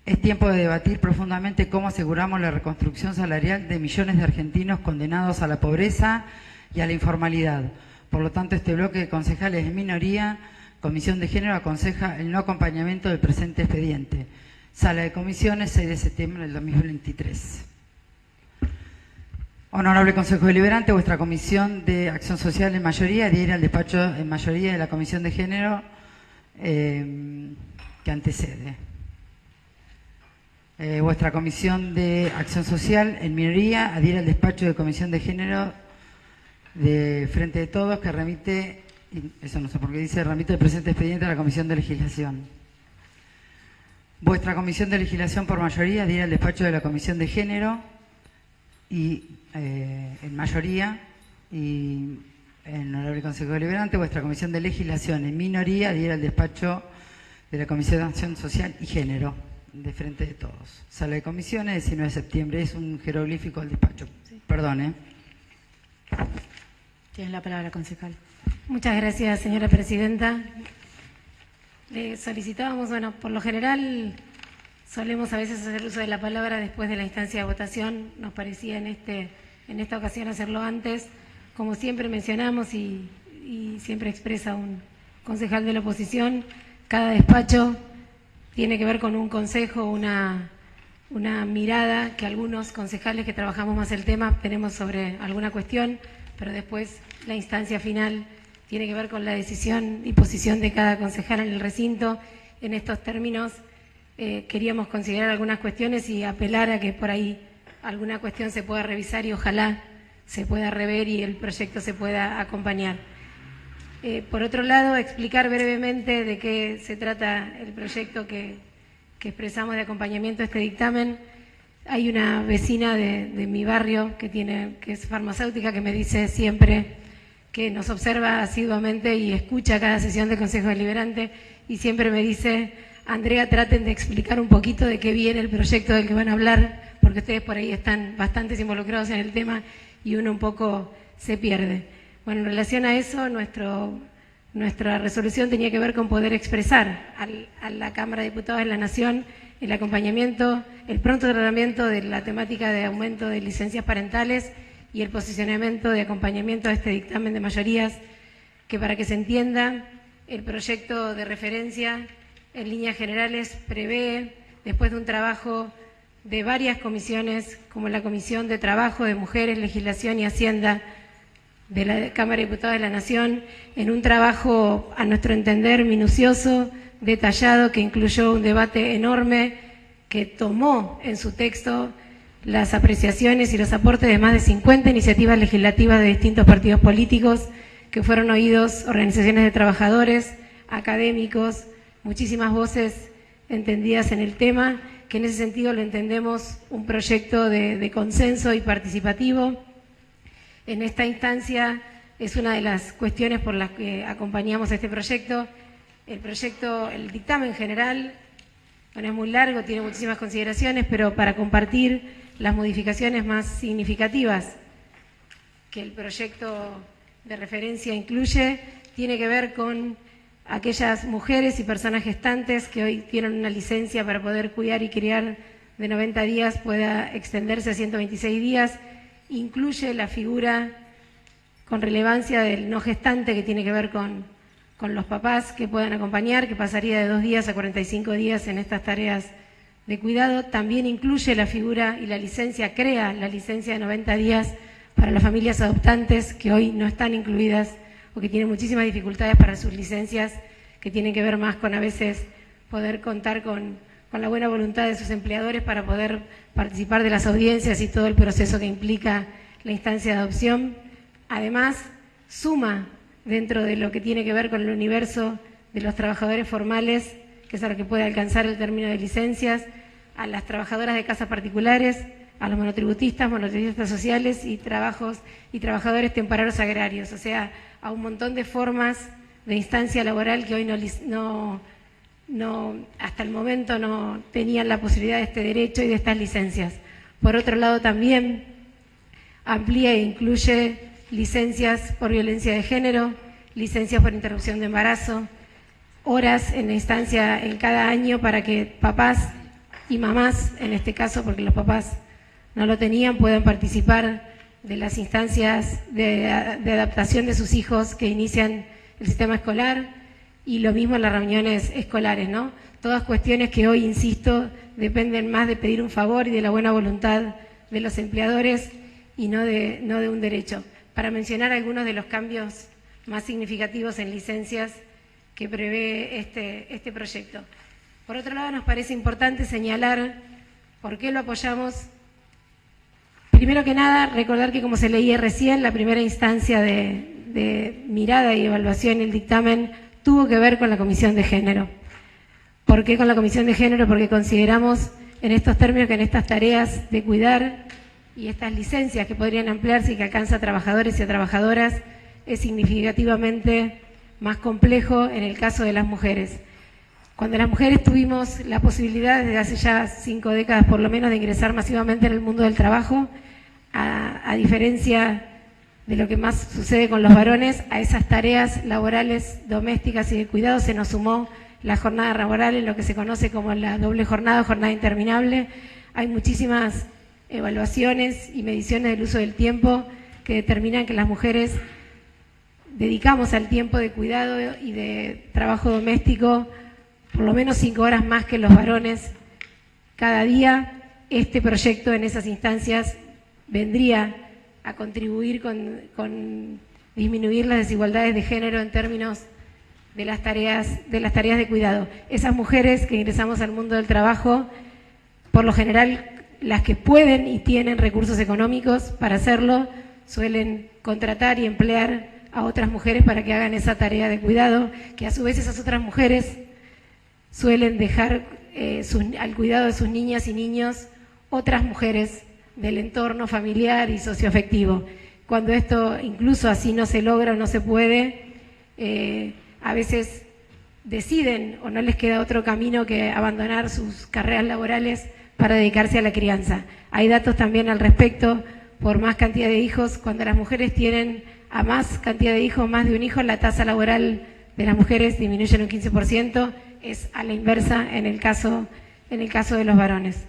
Es tiempo de debatir profundamente cómo aseguramos la reconstrucción salarial de millones de argentinos condenados a la pobreza y a la informalidad. Por lo tanto, este bloque de concejales de minoría, Comisión de Género, aconseja el no acompañamiento del presente expediente. Sala de Comisiones, 6 de septiembre del 2023. Honorable Consejo Deliberante, vuestra Comisión de Acción Social en mayoría adhiere al despacho en mayoría de la Comisión de Género que antecede. Vuestra Comisión de Acción Social en minoría adhiere al despacho de Comisión de Género de Frente de Todos, que remite, eso no sé por qué dice, remite el presente expediente a la Comisión de Legislación. Vuestra Comisión de Legislación por mayoría adhiere al despacho de la Comisión de Género y en mayoría, y en honorable Consejo Deliberante, vuestra Comisión de Legislación en minoría adhiere al despacho de la Comisión de Acción Social y Género de Frente de Todos. Sala de Comisiones, 19 de septiembre, es un jeroglífico al despacho. Sí. Perdón, Tienes la palabra, concejal. Muchas gracias, señora presidenta. Le solicitábamos, por lo general solemos a veces hacer uso de la palabra después de la instancia de votación. Nos parecía en esta ocasión hacerlo antes. Como siempre mencionamos y siempre expresa un concejal de la oposición, cada despacho tiene que ver con un consejo, una mirada que algunos concejales que trabajamos más el tema tenemos sobre alguna cuestión, pero después la instancia final tiene que ver con la decisión y posición de cada concejal en el recinto. En estos términos queríamos considerar algunas cuestiones y apelar a que por ahí alguna cuestión se pueda revisar y ojalá se pueda rever y el proyecto se pueda acompañar. Por otro lado, explicar brevemente de qué se trata el proyecto que expresamos de acompañamiento a este dictamen. Hay una vecina de mi barrio que es farmacéutica, que me dice siempre que nos observa asiduamente y escucha cada sesión del Consejo Deliberante y siempre me dice: Andrea, traten de explicar un poquito de qué viene el proyecto del que van a hablar, porque ustedes por ahí están bastante involucrados en el tema y uno un poco se pierde. Bueno, en relación a eso, nuestra resolución tenía que ver con poder expresar a la Cámara de Diputados de la Nación el acompañamiento, el pronto tratamiento de la temática de aumento de licencias parentales y el posicionamiento de acompañamiento a este dictamen de mayorías, que para que se entienda, el proyecto de referencia en líneas generales prevé, después de un trabajo de varias comisiones, como la Comisión de Trabajo, de Mujeres, Legislación y Hacienda de la Cámara de Diputados de la Nación, en un trabajo, a nuestro entender, minucioso, detallado, que incluyó un debate enorme, que tomó en su texto las apreciaciones y los aportes de más de 50 iniciativas legislativas de distintos partidos políticos, que fueron oídos organizaciones de trabajadores, académicos, muchísimas voces entendidas en el tema, que en ese sentido lo entendemos un proyecto de consenso y participativo. En esta instancia es una de las cuestiones por las que acompañamos este proyecto. El dictamen general, bueno, es muy largo, tiene muchísimas consideraciones, pero para compartir las modificaciones más significativas que el proyecto de referencia incluye, tiene que ver con aquellas mujeres y personas gestantes que hoy tienen una licencia para poder cuidar y criar de 90 días, pueda extenderse a 126 días, incluye la figura con relevancia del no gestante, que tiene que ver con los papás que puedan acompañar, que pasaría de 2 días a 45 días en estas tareas de cuidado. También incluye la figura y la licencia, crea la licencia de 90 días para las familias adoptantes que hoy no están incluidas o que tienen muchísimas dificultades para sus licencias, que tienen que ver más con a veces poder contar con la buena voluntad de sus empleadores para poder participar de las audiencias y todo el proceso que implica la instancia de adopción. Además, suma dentro de lo que tiene que ver con el universo de los trabajadores formales, que es a lo que puede alcanzar el término de licencias, a las trabajadoras de casas particulares, a los monotributistas sociales y trabajadores temporarios agrarios, o sea, a un montón de formas de instancia laboral que hoy hasta el momento no tenían la posibilidad de este derecho y de estas licencias. Por otro lado, también amplía e incluye licencias por violencia de género, licencias por interrupción de embarazo, horas en instancia en cada año para que papás y mamás, en este caso porque los papás no lo tenían, puedan participar de las instancias de adaptación de sus hijos que inician el sistema escolar, y lo mismo en las reuniones escolares, ¿no? Todas cuestiones que hoy, insisto, dependen más de pedir un favor y de la buena voluntad de los empleadores y no de un derecho. Para mencionar algunos de los cambios más significativos en licencias que prevé este proyecto. Por otro lado, nos parece importante señalar por qué lo apoyamos. Primero que nada, recordar que, como se leía recién, la primera instancia de mirada y evaluación en el dictamen tuvo que ver con la Comisión de Género. ¿Por qué con la Comisión de Género? Porque consideramos en estos términos que en estas tareas de cuidar y estas licencias que podrían ampliarse y que alcanza a trabajadores y a trabajadoras es significativamente más complejo en el caso de las mujeres. Cuando las mujeres tuvimos la posibilidad desde hace ya 5 décadas por lo menos de ingresar masivamente en el mundo del trabajo, a diferencia de lo que más sucede con los varones, a esas tareas laborales, domésticas y de cuidado se nos sumó la jornada laboral en lo que se conoce como la doble jornada, jornada interminable. Hay muchísimas evaluaciones y mediciones del uso del tiempo que determinan que las mujeres dedicamos al tiempo de cuidado y de trabajo doméstico por lo menos 5 horas más que los varones cada día. Este proyecto en esas instancias vendría a contribuir con disminuir las desigualdades de género en términos de las tareas de cuidado. Esas mujeres que ingresamos al mundo del trabajo, por lo general, las que pueden y tienen recursos económicos para hacerlo, suelen contratar y emplear a otras mujeres para que hagan esa tarea de cuidado, que a su vez esas otras mujeres suelen dejar al cuidado de sus niñas y niños otras mujeres del entorno familiar y socioafectivo. cuando esto incluso así no se logra o no se puede, a veces deciden o no les queda otro camino que abandonar sus carreras laborales para dedicarse a la crianza. Hay datos también al respecto, por más cantidad de hijos, cuando las mujeres tienen a más cantidad de hijos, más de un hijo, la tasa laboral de las mujeres disminuye en un 15%, es a la inversa en el caso de los varones.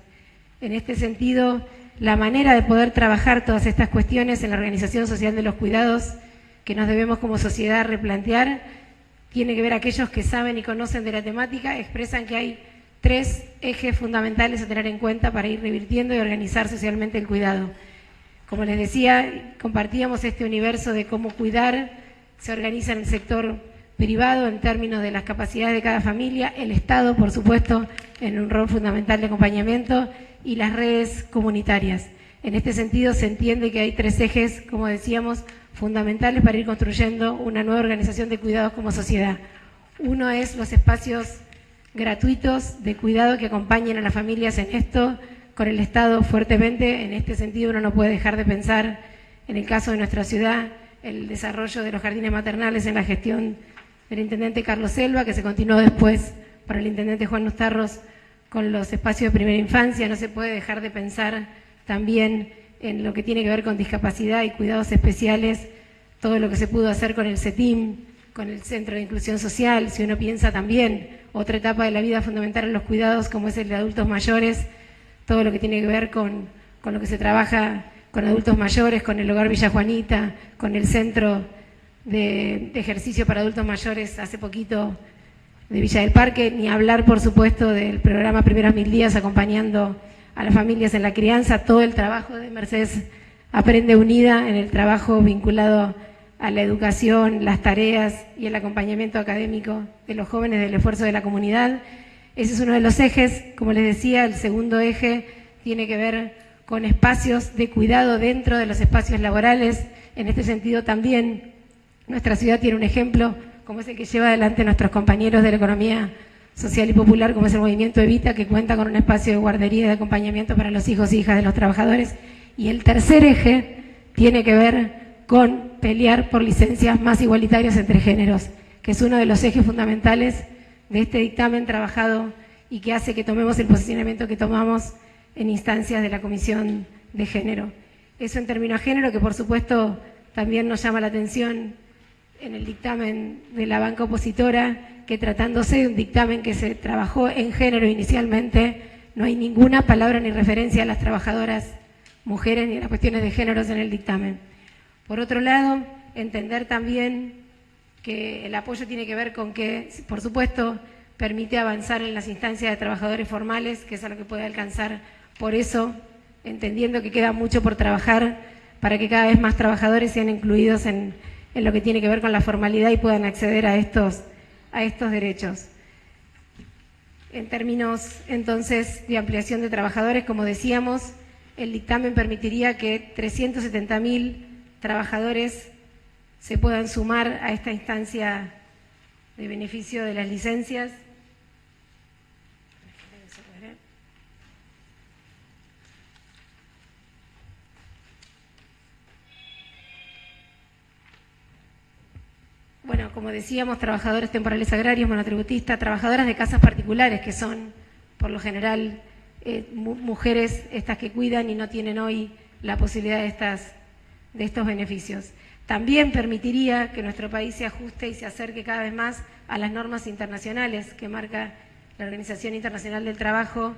En este sentido, la manera de poder trabajar todas estas cuestiones en la organización social de los cuidados que nos debemos como sociedad replantear, tiene que ver aquellos que saben y conocen de la temática, expresan que hay 3 ejes fundamentales a tener en cuenta para ir revirtiendo y organizar socialmente el cuidado. Como les decía, compartíamos este universo de cómo cuidar se organiza en el sector privado en términos de las capacidades de cada familia, el Estado, por supuesto, en un rol fundamental de acompañamiento, y las redes comunitarias. En este sentido, se entiende que hay 3 ejes, como decíamos, fundamentales para ir construyendo una nueva organización de cuidados como sociedad. Uno es los espacios gratuitos de cuidado que acompañen a las familias en esto, con el Estado fuertemente. En este sentido, uno no puede dejar de pensar, en el caso de nuestra ciudad, el desarrollo de los jardines maternales en la gestión del intendente Carlos Selva, que se continuó después por el intendente Juan Nustarros con los espacios de primera infancia. No se puede dejar de pensar también en lo que tiene que ver con discapacidad y cuidados especiales, todo lo que se pudo hacer con el CETIM, con el Centro de Inclusión Social. Si uno piensa también otra etapa de la vida fundamental en los cuidados, como es el de adultos mayores, todo lo que tiene que ver con lo que se trabaja con adultos mayores, con el Hogar Villa Juanita, con el Centro de Ejercicio para Adultos Mayores hace poquito de Villa del Parque, ni hablar, por supuesto, del programa Primeros 1000 Días acompañando a las familias en la crianza, todo el trabajo de Mercedes Aprende Unida en el trabajo vinculado a la educación, las tareas y el acompañamiento académico de los jóvenes del esfuerzo de la comunidad. Ese es uno de los ejes. Como les decía, el segundo eje tiene que ver con espacios de cuidado dentro de los espacios laborales. En este sentido también nuestra ciudad tiene un ejemplo, como es el que lleva adelante nuestros compañeros de la economía social y popular, como es el movimiento Evita, que cuenta con un espacio de guardería y de acompañamiento para los hijos e hijas de los trabajadores. Y el tercer eje tiene que ver con pelear por licencias más igualitarias entre géneros, que es uno de los ejes fundamentales de este dictamen trabajado y que hace que tomemos el posicionamiento que tomamos en instancias de la Comisión de Género. Eso en términos de género, que por supuesto también nos llama la atención en el dictamen de la banca opositora, que tratándose de un dictamen que se trabajó en género inicialmente, no hay ninguna palabra ni referencia a las trabajadoras mujeres ni a las cuestiones de géneros en el dictamen. Por otro lado, entender también que el apoyo tiene que ver con que, por supuesto, permite avanzar en las instancias de trabajadores formales, que es a lo que puede alcanzar. Por eso, entendiendo que queda mucho por trabajar para que cada vez más trabajadores sean incluidos en lo que tiene que ver con la formalidad y puedan acceder a estos derechos. En términos, entonces, de ampliación de trabajadores, como decíamos, el dictamen permitiría que 370.000 trabajadores se puedan sumar a esta instancia de beneficio de las licencias. Bueno, como decíamos, trabajadores temporales agrarios, monotributistas, trabajadoras de casas particulares, que son, por lo general, mujeres estas que cuidan y no tienen hoy la posibilidad de estos beneficios. También permitiría que nuestro país se ajuste y se acerque cada vez más a las normas internacionales que marca la Organización Internacional del Trabajo,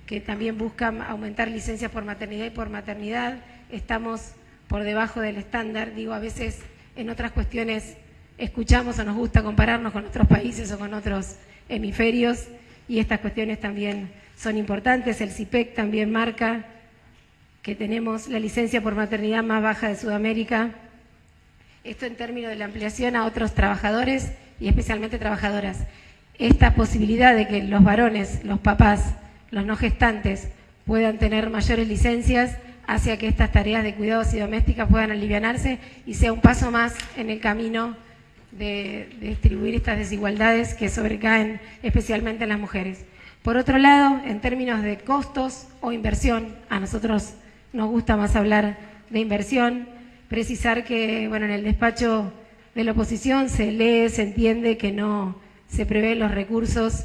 que también busca aumentar licencias por maternidad y por maternidad. Estamos por debajo del estándar. Digo, a veces en otras cuestiones escuchamos o nos gusta compararnos con otros países o con otros hemisferios, y estas cuestiones también son importantes. El CIPEC también marca que tenemos la licencia por maternidad más baja de Sudamérica. Esto en términos de la ampliación a otros trabajadores y especialmente trabajadoras. Esta posibilidad de que los varones, los papás, los no gestantes puedan tener mayores licencias hacia que estas tareas de cuidados y domésticas puedan alivianarse y sea un paso más en el camino de distribuir estas desigualdades que sobrecaen especialmente en las mujeres. Por otro lado, en términos de costos o inversión, a nosotros nos gusta más hablar de inversión, precisar que, bueno, en el despacho de la oposición se lee, se entiende que no se prevén los recursos.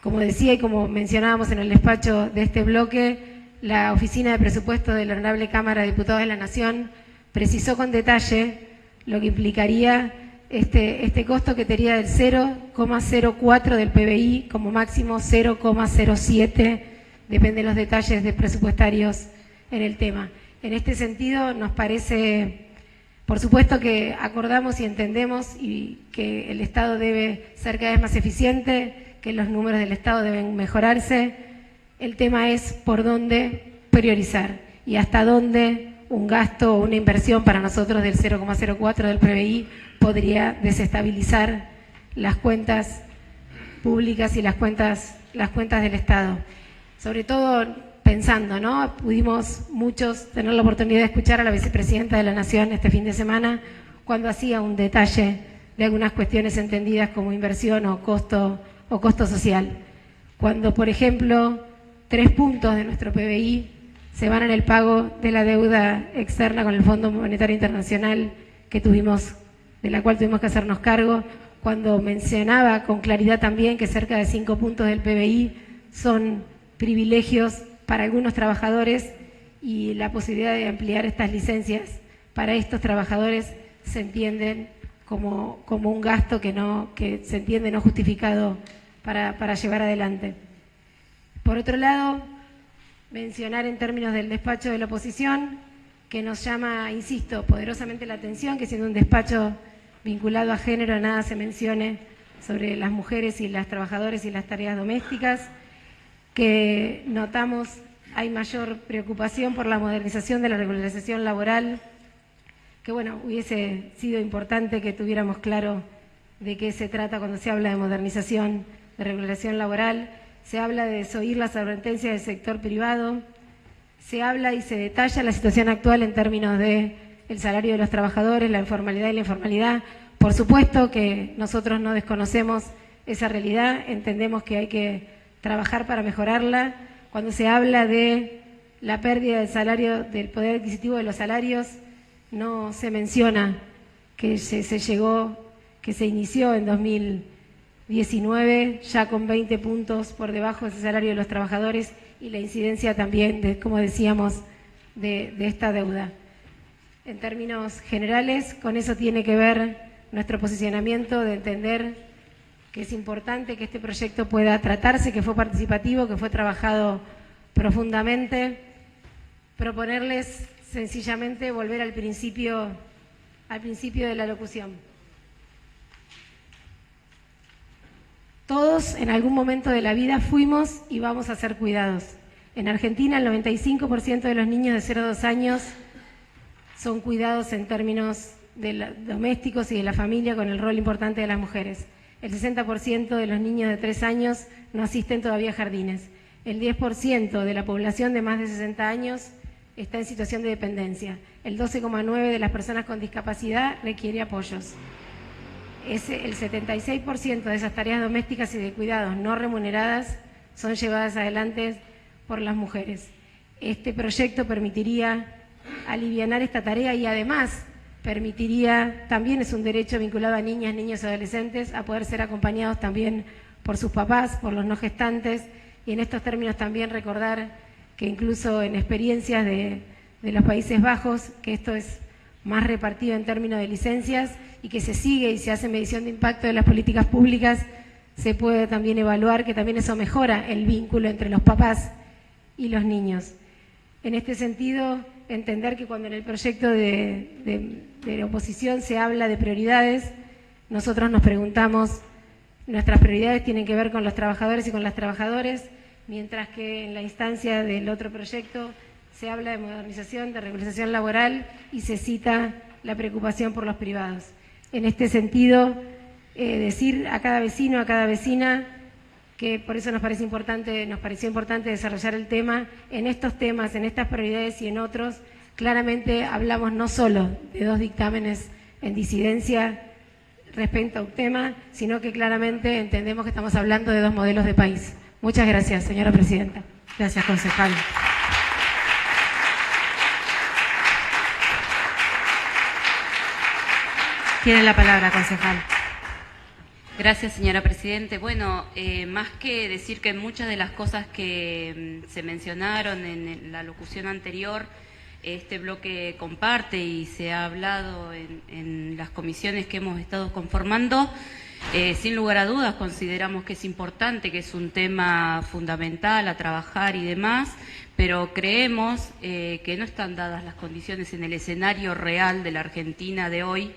Como decía y como mencionábamos en el despacho de este bloque, la Oficina de Presupuesto de la Honorable Cámara de Diputados de la Nación precisó con detalle lo que implicaría este costo, que sería del 0,04 del PBI, como máximo 0,07, depende de los detalles de presupuestarios en el tema. En este sentido, nos parece, por supuesto que acordamos y entendemos y que el Estado debe ser cada vez más eficiente, que los números del Estado deben mejorarse. El tema es por dónde priorizar y hasta dónde un gasto o una inversión para nosotros del 0,04 del PBI podría desestabilizar las cuentas públicas y las cuentas del Estado. Sobre todo pensando, ¿no? Pudimos muchos tener la oportunidad de escuchar a la vicepresidenta de la Nación este fin de semana cuando hacía un detalle de algunas cuestiones entendidas como inversión o costo social. Cuando, por ejemplo, 3 puntos de nuestro PBI se van en el pago de la deuda externa con el Fondo Monetario Internacional de la cual tuvimos que hacernos cargo, cuando mencionaba con claridad también que cerca de 5 puntos del PBI son privilegios para algunos trabajadores y la posibilidad de ampliar estas licencias para estos trabajadores se entienden como un gasto que se entiende no justificado para llevar adelante. Por otro lado, mencionar en términos del despacho de la oposición, que nos llama, insisto, poderosamente la atención, que siendo un despacho vinculado a género, nada se mencione sobre las mujeres y las trabajadoras y las tareas domésticas, que notamos hay mayor preocupación por la modernización de la regularización laboral, que bueno, hubiese sido importante que tuviéramos claro de qué se trata cuando se habla de modernización de regularización laboral. Se habla de desoír las advertencias del sector privado, se habla y se detalla la situación actual en términos de el salario de los trabajadores, la informalidad y la informalidad. Por supuesto que nosotros no desconocemos esa realidad, entendemos que hay que trabajar para mejorarla. Cuando se habla de la pérdida del salario, del poder adquisitivo de los salarios, no se menciona que se inició en 2019 ya con 20 puntos por debajo de ese salario de los trabajadores y la incidencia también, como decíamos, de esta deuda. En términos generales, con eso tiene que ver nuestro posicionamiento de entender que es importante que este proyecto pueda tratarse, que fue participativo, que fue trabajado profundamente. Proponerles sencillamente volver al principio de la locución. Todos en algún momento de la vida fuimos y vamos a ser cuidados. En Argentina el 95% de los niños de 0 a 2 años son cuidados en términos domésticos y de la familia, con el rol importante de las mujeres. El 60% de los niños de 3 años no asisten todavía a jardines. El 10% de la población de más de 60 años está en situación de dependencia. El 12,9% de las personas con discapacidad requiere apoyos. El 76% de esas tareas domésticas y de cuidados no remuneradas son llevadas adelante por las mujeres. Este proyecto permitiría alivianar esta tarea y además permitiría, también es un derecho vinculado a niñas, niños y adolescentes, a poder ser acompañados también por sus papás, por los no gestantes, y en estos términos también recordar que incluso en experiencias de los Países Bajos, que esto es más repartido en términos de licencias y que se sigue y se hace medición de impacto de las políticas públicas, se puede también evaluar que también eso mejora el vínculo entre los papás y los niños. En este sentido, entender que cuando en el proyecto de la oposición se habla de prioridades, nosotros nos preguntamos, nuestras prioridades tienen que ver con los trabajadores y con las trabajadoras, mientras que en la instancia del otro proyecto se habla de modernización, de regularización laboral y se cita la preocupación por los privados. En este sentido, decir a cada vecino, a cada vecina, que por eso nos pareció importante desarrollar el tema. En estos temas, en estas prioridades y en otros, claramente hablamos no solo de 2 dictámenes en disidencia respecto a un tema, sino que claramente entendemos que estamos hablando de 2 modelos de país. Muchas gracias, señora presidenta. Gracias, concejal. Tiene la palabra, concejal. Gracias, señora Presidente. Bueno, más que decir que muchas de las cosas que se mencionaron en la locución anterior, este bloque comparte y se ha hablado en las comisiones que hemos estado conformando. Sin lugar a dudas consideramos que es importante, que es un tema fundamental a trabajar y demás, pero creemos que no están dadas las condiciones en el escenario real de la Argentina de hoy,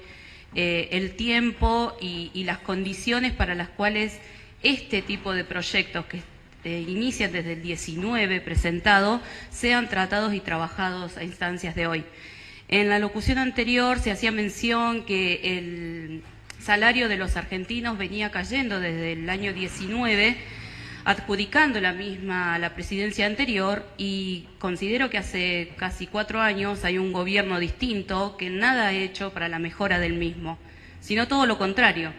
el tiempo y las condiciones para las cuales este tipo de proyectos que inician desde el 19 presentado sean tratados y trabajados a instancias de hoy. En la locución anterior se hacía mención que el salario de los argentinos venía cayendo desde el año 19, adjudicando la misma a la presidencia anterior, y considero que hace casi 4 años hay un gobierno distinto que nada ha hecho para la mejora del mismo, sino todo lo contrario.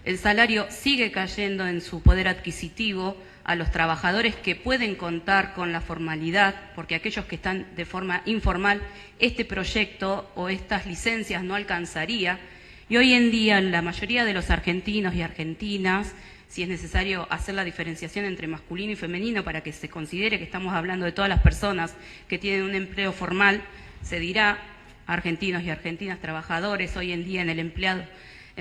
El salario sigue cayendo en su poder adquisitivo a los trabajadores que pueden contar con la formalidad, porque aquellos que están de forma informal, este proyecto o estas licencias no alcanzaría. Y hoy en día la mayoría de los argentinos y argentinas, si es necesario hacer la diferenciación entre masculino y femenino para que se considere que estamos hablando de todas las personas que tienen un empleo formal, se dirá argentinos y argentinas trabajadores hoy en día en el empleado,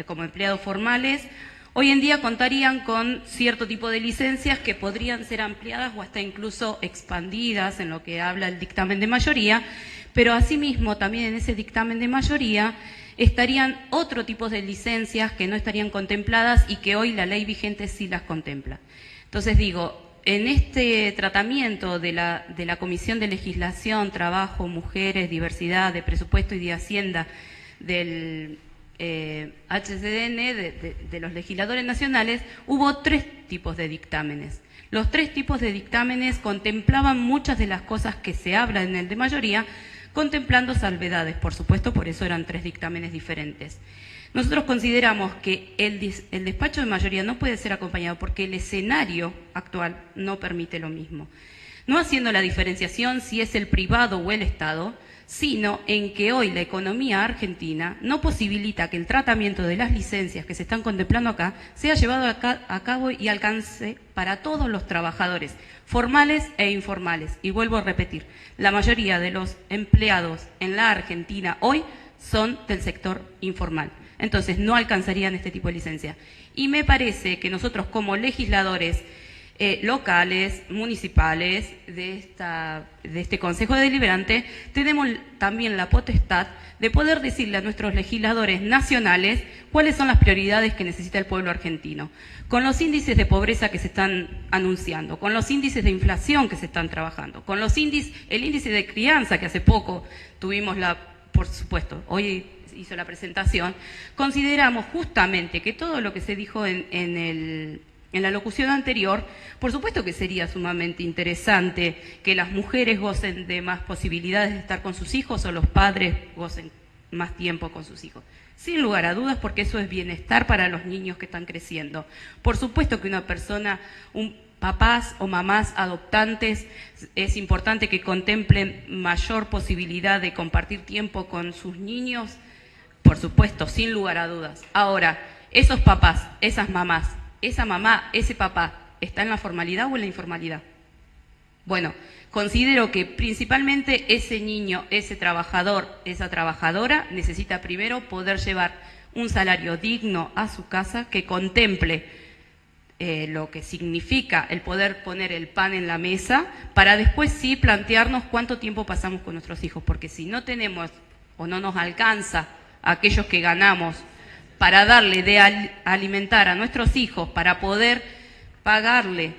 como empleados formales, hoy en día contarían con cierto tipo de licencias que podrían ser ampliadas o hasta incluso expandidas en lo que habla el dictamen de mayoría, pero asimismo también en ese dictamen de mayoría estarían otro tipo de licencias que no estarían contempladas y que hoy la ley vigente sí las contempla. Entonces digo, en este tratamiento de la Comisión de Legislación, Trabajo, Mujeres, Diversidad, de Presupuesto y de Hacienda del HCDN, de los legisladores nacionales, hubo 3 tipos de dictámenes. Los 3 tipos de dictámenes contemplaban muchas de las cosas que se hablan en el de mayoría, contemplando salvedades, por supuesto, por eso eran 3 dictámenes diferentes. Nosotros consideramos que el despacho de mayoría no puede ser acompañado porque el escenario actual no permite lo mismo. No haciendo la diferenciación si es el privado o el Estado, sino en que hoy la economía argentina no posibilita que el tratamiento de las licencias que se están contemplando acá sea llevado a cabo y alcance para todos los trabajadores, formales e informales. Y vuelvo a repetir, la mayoría de los empleados en la Argentina hoy son del sector informal. Entonces no alcanzarían este tipo de licencia. Y me parece que nosotros como legisladores locales, municipales de este Consejo Deliberante, tenemos también la potestad de poder decirle a nuestros legisladores nacionales cuáles son las prioridades que necesita el pueblo argentino. Con los índices de pobreza que se están anunciando, con los índices de inflación que se están trabajando, con el índice de crianza que hace poco tuvimos por supuesto, hoy hizo la presentación, consideramos justamente que todo lo que se dijo en la locución anterior, por supuesto que sería sumamente interesante que las mujeres gocen de más posibilidades de estar con sus hijos o los padres gocen más tiempo con sus hijos. Sin lugar a dudas, porque eso es bienestar para los niños que están creciendo. Por supuesto que una persona, papás o mamás adoptantes, es importante que contemplen mayor posibilidad de compartir tiempo con sus niños, por supuesto, sin lugar a dudas. Ahora, esos papás, esas mamás, esa mamá, ese papá, ¿está en la formalidad o en la informalidad? Bueno, considero que principalmente ese niño, ese trabajador, esa trabajadora necesita primero poder llevar un salario digno a su casa que contemple lo que significa el poder poner el pan en la mesa para después sí plantearnos cuánto tiempo pasamos con nuestros hijos, porque si no tenemos o no nos alcanza a aquellos que ganamos para darle de alimentar a nuestros hijos, para poder pagarle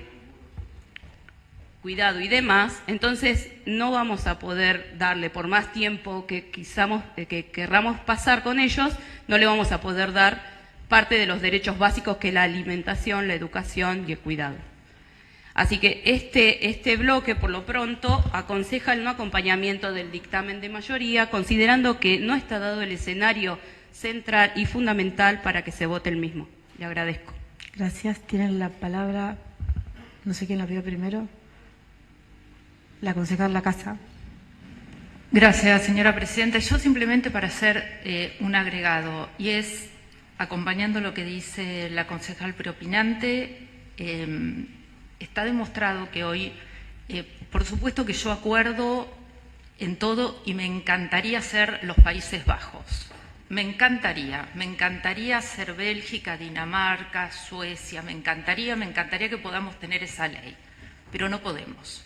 cuidado y demás, entonces no vamos a poder darle por más tiempo que querramos pasar con ellos, no le vamos a poder dar parte de los derechos básicos que es la alimentación, la educación y el cuidado. Así que este bloque, por lo pronto, aconseja el no acompañamiento del dictamen de mayoría, considerando que no está dado el escenario central y fundamental para que se vote el mismo. Le agradezco. Gracias. Tienen la palabra, no sé quién la pidió primero, la concejal Lacasa. Gracias, señora Presidenta. Yo simplemente para hacer un agregado, y es acompañando lo que dice la concejal preopinante, está demostrado que hoy, por supuesto que yo acuerdo en todo y me encantaría ser los Países Bajos. Me encantaría ser Bélgica, Dinamarca, Suecia, me encantaría que podamos tener esa ley, pero no podemos.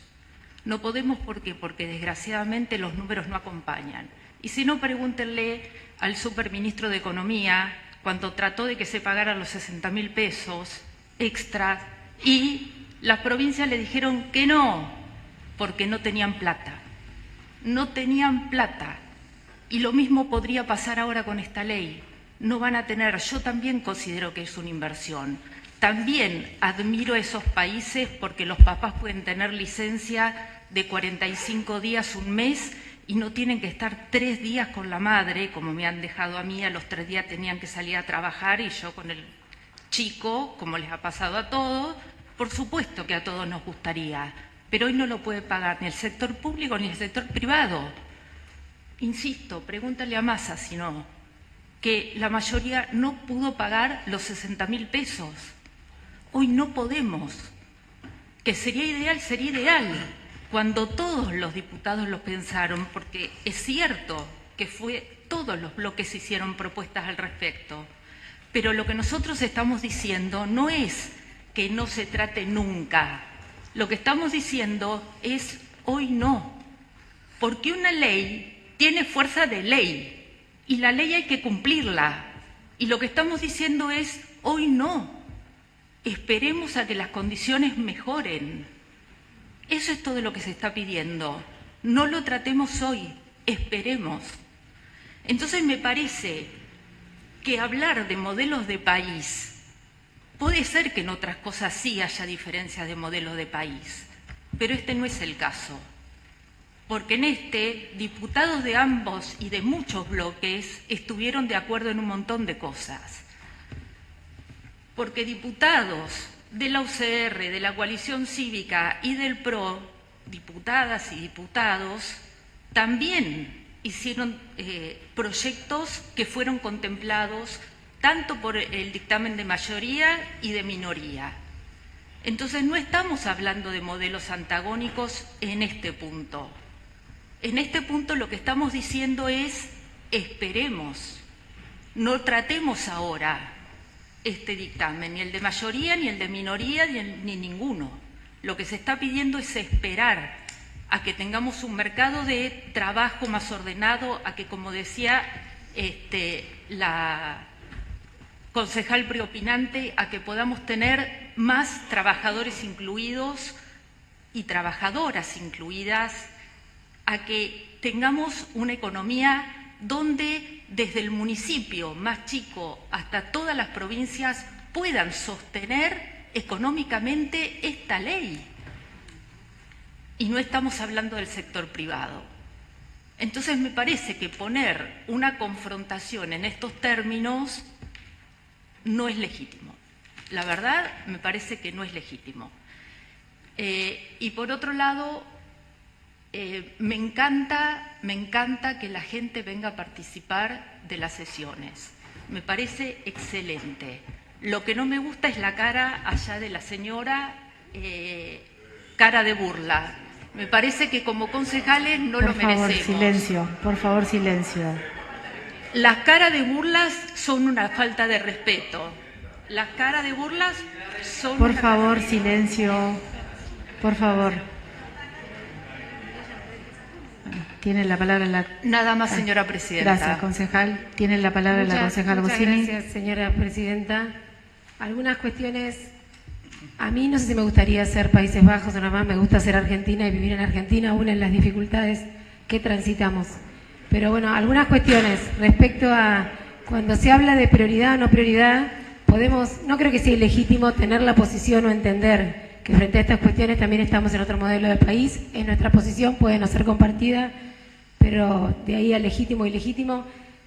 No podemos porque desgraciadamente los números no acompañan. Y si no, pregúntenle al superministro de Economía cuando trató de que se pagaran los 60.000 pesos extras y las provincias le dijeron que no, porque no tenían plata. No tenían plata. Y lo mismo podría pasar ahora con esta ley. No van a tener, yo también considero que es una inversión. También admiro a esos países porque los papás pueden tener licencia de 45 días, un mes, y no tienen que estar 3 días con la madre, como me han dejado a mí, a los 3 días tenían que salir a trabajar y yo con el chico, como les ha pasado a todos, por supuesto que a todos nos gustaría, pero hoy no lo puede pagar ni el sector público ni el sector privado. Insisto, pregúntale a Massa si no, que la mayoría no pudo pagar los 60.000 pesos. Hoy no podemos, que sería ideal, cuando todos los diputados lo pensaron, porque es cierto que todos los bloques hicieron propuestas al respecto, pero lo que nosotros estamos diciendo no es que no se trate nunca, lo que estamos diciendo es hoy no, porque una ley tiene fuerza de ley y la ley hay que cumplirla, y lo que estamos diciendo es hoy no, esperemos a que las condiciones mejoren. Eso es todo lo que se está pidiendo. No lo tratemos hoy, esperemos. Entonces me parece que hablar de modelos de país, puede ser que en otras cosas sí haya diferencias de modelos de país, pero este no es el caso. Porque en diputados de ambos y de muchos bloques estuvieron de acuerdo en un montón de cosas. Porque diputados de la UCR, de la coalición cívica y del PRO, diputadas y diputados, también hicieron proyectos que fueron contemplados tanto por el dictamen de mayoría y de minoría. Entonces no estamos hablando de modelos antagónicos en este punto. En este punto lo que estamos diciendo es esperemos, no tratemos ahora este dictamen, ni el de mayoría, ni el de minoría, ni ninguno. Lo que se está pidiendo es esperar a que tengamos un mercado de trabajo más ordenado, a que, como decía la concejal preopinante, a que podamos tener más trabajadores incluidos y trabajadoras incluidas, a que tengamos una economía donde desde el municipio más chico hasta todas las provincias puedan sostener económicamente esta ley. Y no estamos hablando del sector privado. Entonces me parece que poner una confrontación en estos términos no es legítimo. La verdad, me parece que no es legítimo. Y por otro lado, me encanta que la gente venga a participar de las sesiones. Me parece excelente. Lo que no me gusta es la cara allá de la señora, cara de burla. Me parece que como concejales no lo merecemos. Por favor, silencio. Las caras de burlas son una falta de respeto. Las caras de burlas son... Por favor, silencio. Por favor. Tiene la palabra la... Nada más, señora presidenta. Gracias, concejal. Tiene la palabra la concejal Bossini. Muchas gracias, señora presidenta. Algunas cuestiones, a mí no sé si me gustaría ser Países Bajos o nada más, me gusta ser Argentina y vivir en Argentina, aún en las dificultades que transitamos. Pero bueno, algunas cuestiones respecto a cuando se habla de prioridad o no prioridad, no creo que sea ilegítimo tener la posición o entender que frente a estas cuestiones también estamos en otro modelo de país, en nuestra posición puede no ser compartida, pero de ahí a legítimo y ilegítimo.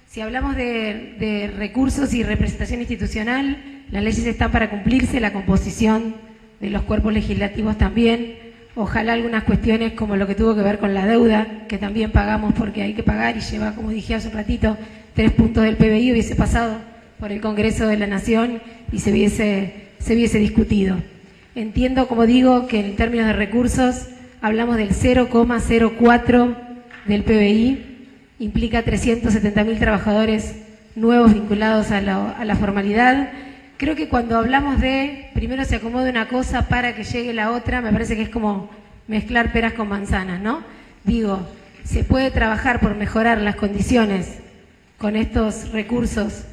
Si hablamos de recursos y representación institucional, las leyes están para cumplirse, la composición de los cuerpos legislativos también. Ojalá algunas cuestiones como lo que tuvo que ver con la deuda, que también pagamos porque hay que pagar y lleva, como dije hace un ratito, 3 puntos del PBI, hubiese pasado por el Congreso de la Nación y se hubiese discutido. Entiendo, como digo, que en términos de recursos hablamos del 0,04 del PBI, implica 370.000 trabajadores nuevos vinculados a la formalidad. Creo que cuando hablamos de primero se acomoda una cosa para que llegue la otra, me parece que es como mezclar peras con manzanas, ¿no? Digo, se puede trabajar por mejorar las condiciones con estos recursos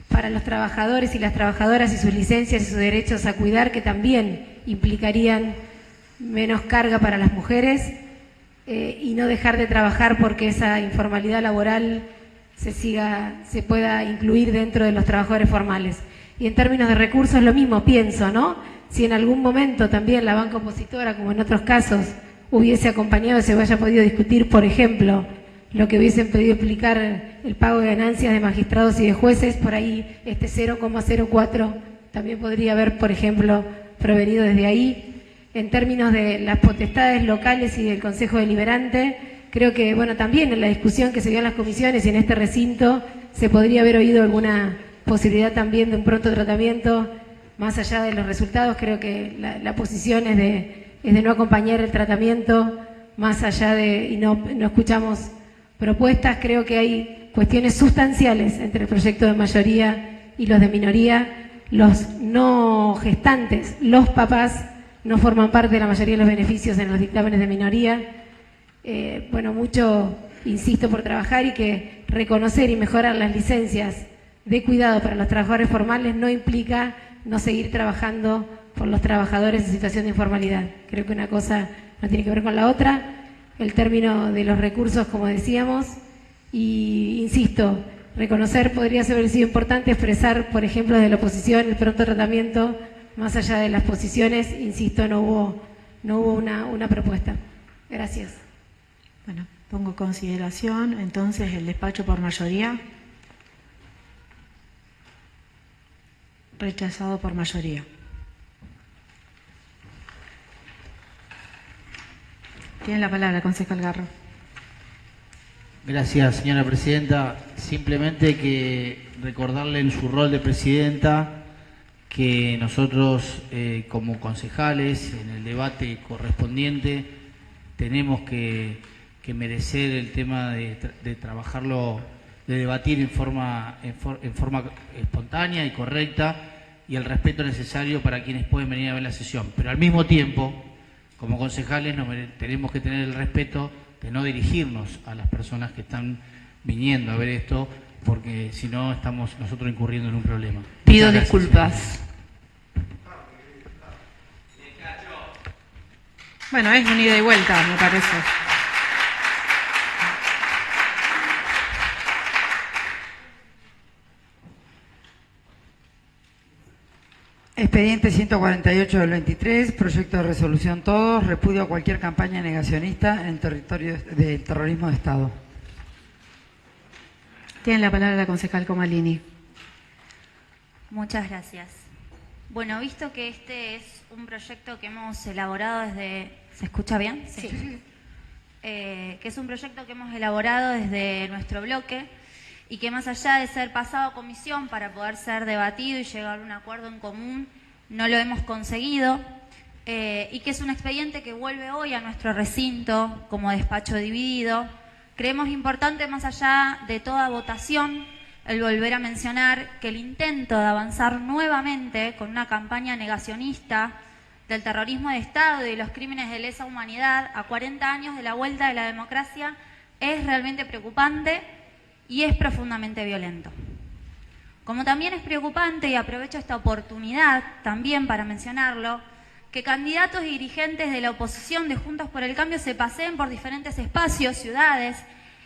para los trabajadores y las trabajadoras y sus licencias y sus derechos a cuidar, que también implicarían menos carga para las mujeres, y no dejar de trabajar porque esa informalidad laboral se pueda incluir dentro de los trabajadores formales. Y en términos de recursos lo mismo, pienso, ¿no? Si en algún momento también la banca opositora, como en otros casos, hubiese acompañado, se haya podido discutir, por ejemplo, lo que hubiesen pedido explicar el pago de ganancias de magistrados y de jueces, por ahí este 0,04 también podría haber, por ejemplo, provenido desde ahí. En términos de las potestades locales y del Consejo Deliberante, creo que, bueno, también en la discusión que se dio en las comisiones y en este recinto se podría haber oído alguna posibilidad también de un pronto tratamiento, más allá de los resultados. Creo que la posición es de no acompañar el tratamiento, más allá de, y no escuchamos propuestas. Creo que hay cuestiones sustanciales entre el proyecto de mayoría y los de minoría. Los no gestantes, los papás, no forman parte de la mayoría de los beneficios en los dictámenes de minoría. Bueno, mucho insisto por trabajar, y que reconocer y mejorar las licencias de cuidado para los trabajadores formales no implica no seguir trabajando por los trabajadores en situación de informalidad. Creo que una cosa no tiene que ver con la otra. El término de los recursos, como decíamos, y insisto, reconocer podría haber sido importante, expresar, por ejemplo, de la oposición el pronto tratamiento, más allá de las posiciones, insisto, no hubo una propuesta. Gracias. Bueno, pongo en consideración entonces el despacho por mayoría. Rechazado por mayoría. Tiene la palabra, concejal Garro. Gracias, señora presidenta. Simplemente que recordarle en su rol de presidenta que nosotros como concejales en el debate correspondiente tenemos que merecer el tema de trabajarlo, de debatir en forma espontánea y correcta, y el respeto necesario para quienes pueden venir a ver la sesión. Pero al mismo tiempo, como concejales, tenemos que tener el respeto de no dirigirnos a las personas que están viniendo a ver esto, porque si no estamos nosotros incurriendo en un problema. Pido disculpas. Bueno, es un ida y vuelta, me parece. Expediente 148 del 23, proyecto de resolución todos, repudio a cualquier campaña negacionista en territorio del terrorismo de Estado. Tiene la palabra la concejal Comalini. Muchas gracias. Bueno, visto que este es un proyecto que hemos elaborado desde... ¿Se escucha bien? Sí. Que es un proyecto que hemos elaborado desde nuestro bloque y que, más allá de ser pasado a comisión para poder ser debatido y llegar a un acuerdo en común, no lo hemos conseguido, y que es un expediente que vuelve hoy a nuestro recinto como despacho dividido. Creemos importante, más allá de toda votación, el volver a mencionar que el intento de avanzar nuevamente con una campaña negacionista del terrorismo de Estado y de los crímenes de lesa humanidad a 40 años de la vuelta de la democracia es realmente preocupante y es profundamente violento. Como también es preocupante, y aprovecho esta oportunidad también para mencionarlo, que candidatos y dirigentes de la oposición de Juntos por el Cambio se paseen por diferentes espacios, ciudades,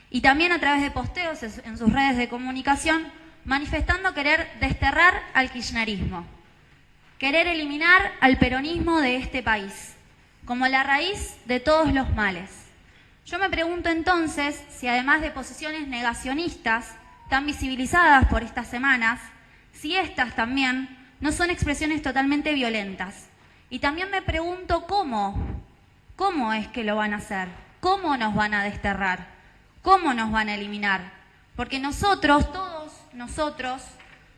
y también a través de posteos en sus redes de comunicación, manifestando querer desterrar al kirchnerismo, querer eliminar al peronismo de este país, como la raíz de todos los males. Yo me pregunto entonces si, además de posiciones negacionistas tan visibilizadas por estas semanas, si estas también no son expresiones totalmente violentas. Y también me pregunto cómo es que lo van a hacer, cómo nos van a desterrar, cómo nos van a eliminar. Porque nosotros, todos nosotros,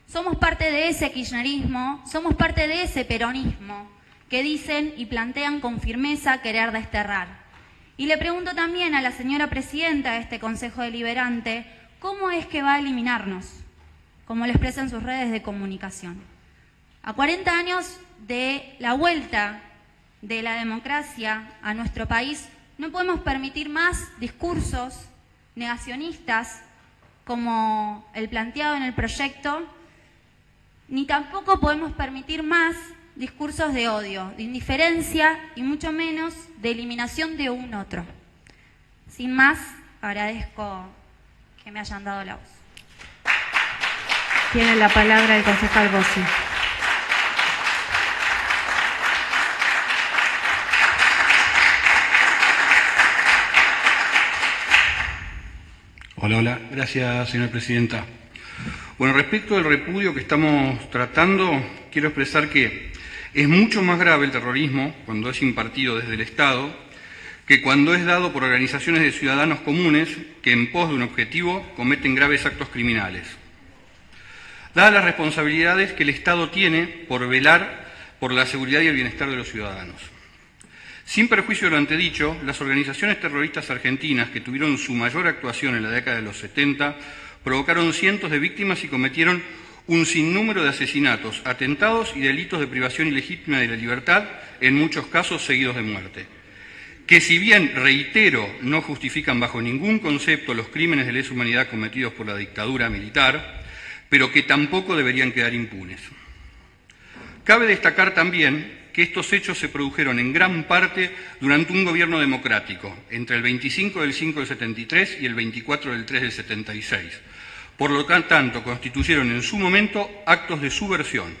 Somos parte de ese kirchnerismo, somos parte de ese peronismo que dicen y plantean con firmeza querer desterrar. Y le pregunto también a la señora presidenta de este Consejo Deliberante, ¿cómo es que va a eliminarnos? Como lo expresa en sus redes de comunicación. A 40 años de la vuelta de la democracia a nuestro país, no podemos permitir más discursos negacionistas como el planteado en el proyecto, ni tampoco podemos permitir más discursos de odio, de indiferencia y mucho menos de eliminación de un otro. Sin más, agradezco que me hayan dado la voz. Tiene la palabra el concejal Bossi. Hola, gracias señora presidenta. Bueno, respecto al repudio que estamos tratando, quiero expresar que es mucho más grave el terrorismo cuando es impartido desde el Estado que cuando es dado por organizaciones de ciudadanos comunes que en pos de un objetivo cometen graves actos criminales. Dadas las responsabilidades que el Estado tiene por velar por la seguridad y el bienestar de los ciudadanos. Sin perjuicio de lo antedicho, las organizaciones terroristas argentinas que tuvieron su mayor actuación en la década de los 70 provocaron cientos de víctimas y cometieron un sinnúmero de asesinatos, atentados y delitos de privación ilegítima de la libertad, en muchos casos seguidos de muerte. Que si bien, reitero, no justifican bajo ningún concepto los crímenes de lesa humanidad cometidos por la dictadura militar, pero que tampoco deberían quedar impunes. Cabe destacar también que estos hechos se produjeron en gran parte durante un gobierno democrático, entre el 25 del 5 del 73 y el 24 del 3 del 76. Por lo tanto, constituyeron en su momento actos de subversión.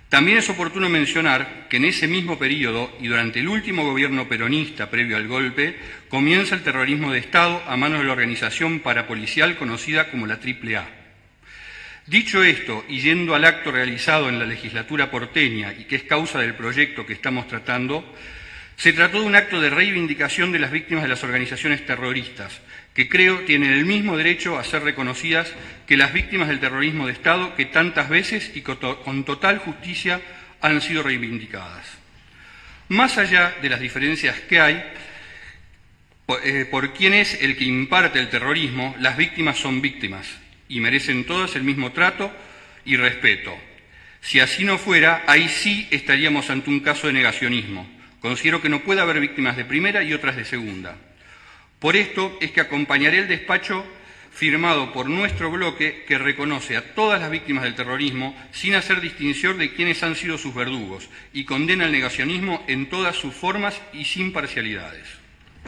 También es oportuno mencionar que en ese mismo periodo y durante el último gobierno peronista previo al golpe, comienza el terrorismo de Estado a manos de la organización parapolicial conocida como la AAA. Dicho esto, y yendo al acto realizado en la legislatura porteña y que es causa del proyecto que estamos tratando, se trató de un acto de reivindicación de las víctimas de las organizaciones terroristas, que creo tienen el mismo derecho a ser reconocidas que las víctimas del terrorismo de Estado que tantas veces y con total justicia han sido reivindicadas. Más allá de las diferencias que hay, por quién es el que imparte el terrorismo, las víctimas son víctimas y merecen todas el mismo trato y respeto. Si así no fuera, ahí sí estaríamos ante un caso de negacionismo. Considero que no puede haber víctimas de primera y otras de segunda. Por esto es que acompañaré el despacho firmado por nuestro bloque que reconoce a todas las víctimas del terrorismo sin hacer distinción de quiénes han sido sus verdugos y condena el negacionismo en todas sus formas y sin parcialidades.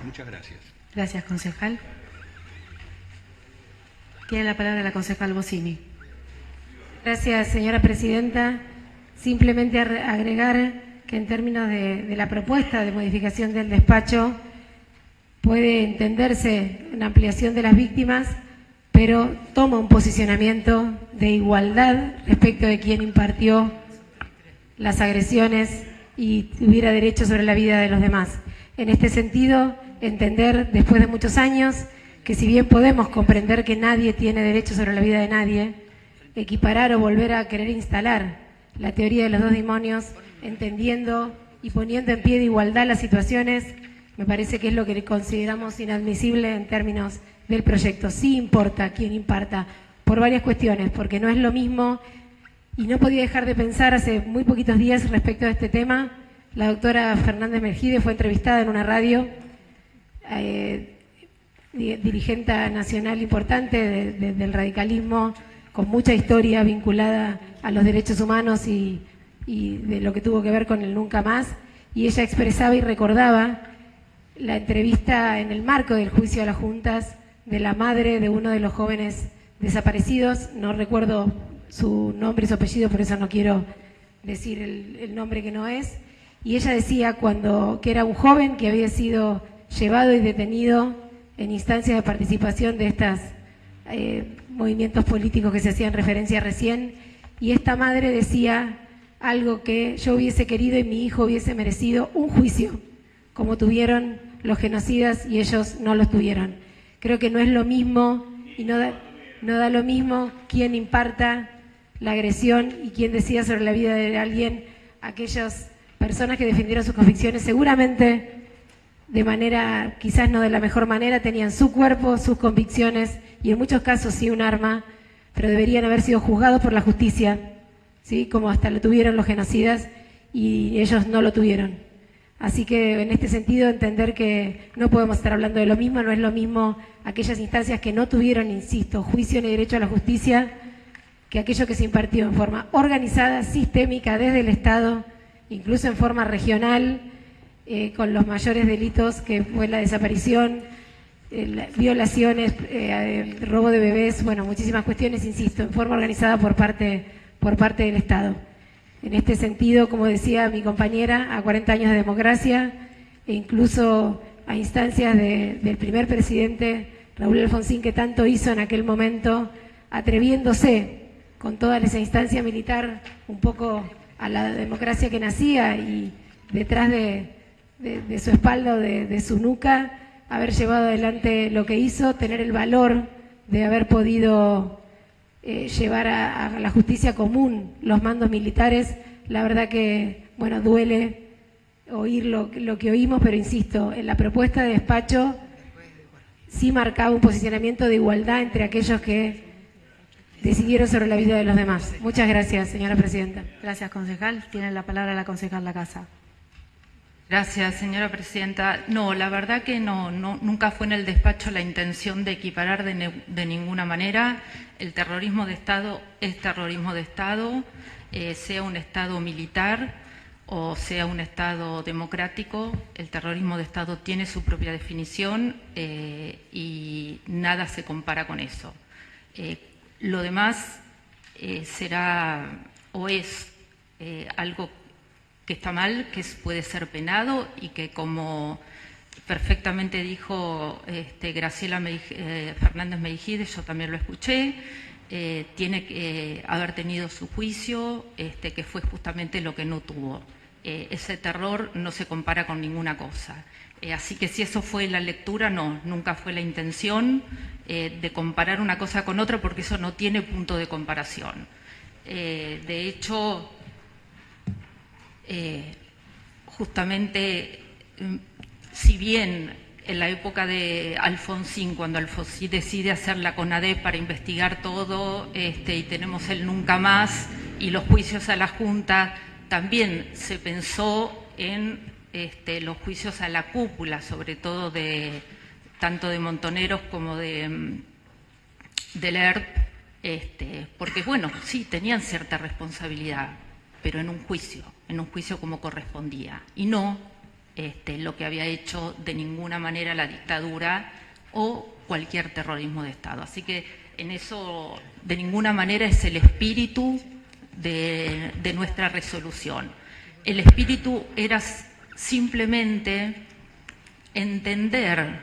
Muchas gracias. Gracias, concejal. Tiene la palabra la concejal Bossini. Gracias, señora presidenta. Simplemente agregar que en términos de la propuesta de modificación del despacho puede entenderse una ampliación de las víctimas, pero toma un posicionamiento de igualdad respecto de quien impartió las agresiones y tuviera derecho sobre la vida de los demás. En este sentido, entender después de muchos años que si bien podemos comprender que nadie tiene derecho sobre la vida de nadie, equiparar o volver a querer instalar la teoría de los dos demonios, entendiendo y poniendo en pie de igualdad las situaciones, me parece que es lo que consideramos inadmisible en términos del proyecto. Sí importa quién imparta, por varias cuestiones, porque no es lo mismo, y no podía dejar de pensar hace muy poquitos días respecto a este tema. La doctora Fernández Mergide fue entrevistada en una radio, dirigente nacional importante del radicalismo, con mucha historia vinculada a los derechos humanos y de lo que tuvo que ver con el Nunca Más, y ella expresaba y recordaba la entrevista en el marco del juicio a las juntas de la madre de uno de los jóvenes desaparecidos. No recuerdo su nombre y su apellido, por eso no quiero decir el nombre que no es. Y ella decía que era un joven que había sido llevado y detenido en instancias de participación de estos movimientos políticos que se hacían referencia recién. Y esta madre decía algo que yo hubiese querido y mi hijo hubiese merecido: un juicio, como tuvieron los genocidas y ellos no los tuvieron. Creo que no es lo mismo y no da lo mismo quien imparta la agresión y quién decía sobre la vida de alguien, aquellas personas que defendieron sus convicciones, seguramente de manera, quizás no de la mejor manera, tenían su cuerpo, sus convicciones y en muchos casos sí un arma, pero deberían haber sido juzgados por la justicia, ¿sí? Como hasta lo tuvieron los genocidas y ellos no lo tuvieron. Así que en este sentido entender que no podemos estar hablando de lo mismo, no es lo mismo aquellas instancias que no tuvieron, insisto, juicio ni derecho a la justicia, que aquello que se impartió en forma organizada, sistémica, desde el Estado, incluso en forma regional, con los mayores delitos que fue la desaparición, violaciones, robo de bebés, bueno, muchísimas cuestiones, insisto, en forma organizada por parte del Estado. En este sentido, como decía mi compañera, a 40 años de democracia e incluso a instancias del primer presidente, Raúl Alfonsín, que tanto hizo en aquel momento, atreviéndose con toda esa instancia militar un poco a la democracia que nacía y detrás de su espalda, de su nuca, haber llevado adelante lo que hizo, tener el valor de haber podido llevar a la justicia común los mandos militares. La verdad que, bueno, duele oír lo que oímos, pero insisto, en la propuesta de despacho sí marcaba un posicionamiento de igualdad entre aquellos que decidieron sobre la vida de los demás. Muchas gracias, señora presidenta. Gracias, concejal. Tiene la palabra la concejal Lacasa. Gracias, señora presidenta. No, la verdad que nunca fue en el despacho la intención de equiparar de ninguna manera. El terrorismo de Estado es terrorismo de Estado, sea un Estado militar o sea un Estado democrático. El terrorismo de Estado tiene su propia definición y nada se compara con eso. Lo demás será o es algo que está mal, que puede ser penado y que, como perfectamente dijo Graciela Fernández Meijide, yo también lo escuché, tiene que haber tenido su juicio, que fue justamente lo que no tuvo. Ese terror no se compara con ninguna cosa. Así que si eso fue la lectura, no, nunca fue la intención de comparar una cosa con otra, porque eso no tiene punto de comparación. De hecho, justamente, si bien en la época de Alfonsín, cuando Alfonsín decide hacer la CONADEP para investigar todo, y tenemos el nunca más y los juicios a la Junta, también se pensó en los juicios a la cúpula, sobre todo tanto de Montoneros como del ERP, porque bueno, sí, tenían cierta responsabilidad, pero en un juicio como correspondía, y no lo que había hecho de ninguna manera la dictadura o cualquier terrorismo de Estado. Así que en eso de ninguna manera es el espíritu de nuestra resolución. El espíritu era simplemente entender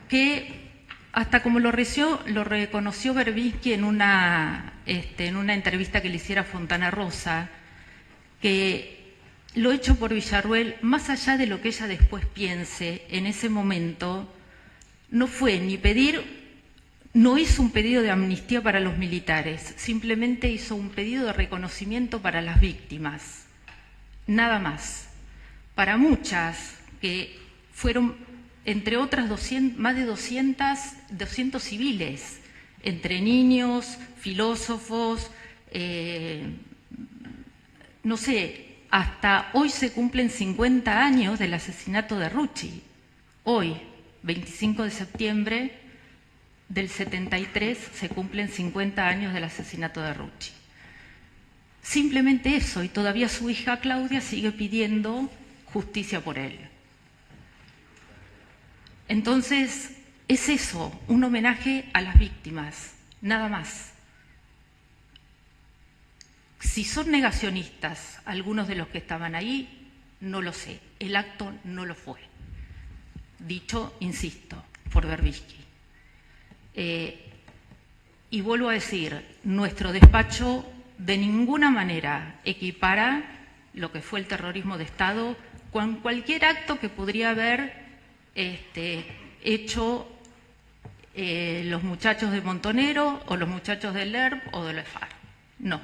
que, hasta como lo reconoció Berbisky en una entrevista que le hiciera Fontana Rosa, que lo hecho por Villarruel, más allá de lo que ella después piense, en ese momento no fue ni no hizo un pedido de amnistía para los militares, simplemente hizo un pedido de reconocimiento para las víctimas, nada más. Para muchas, que fueron, entre otras, más de 200 civiles, entre niños, filósofos, no sé, hasta hoy se cumplen 50 años del asesinato de Rucci. Hoy, 25 de septiembre del 73, se cumplen 50 años del asesinato de Rucci. Simplemente eso, y todavía su hija Claudia sigue pidiendo justicia por él. Entonces, es eso, un homenaje a las víctimas, nada más. Si son negacionistas algunos de los que estaban ahí, no lo sé. El acto no lo fue. Dicho, insisto, por Berbisky. Y vuelvo a decir, nuestro despacho de ninguna manera equipara lo que fue el terrorismo de Estado con cualquier acto que podría haber hecho los muchachos de Montonero o los muchachos del ERP o de la FARC. No,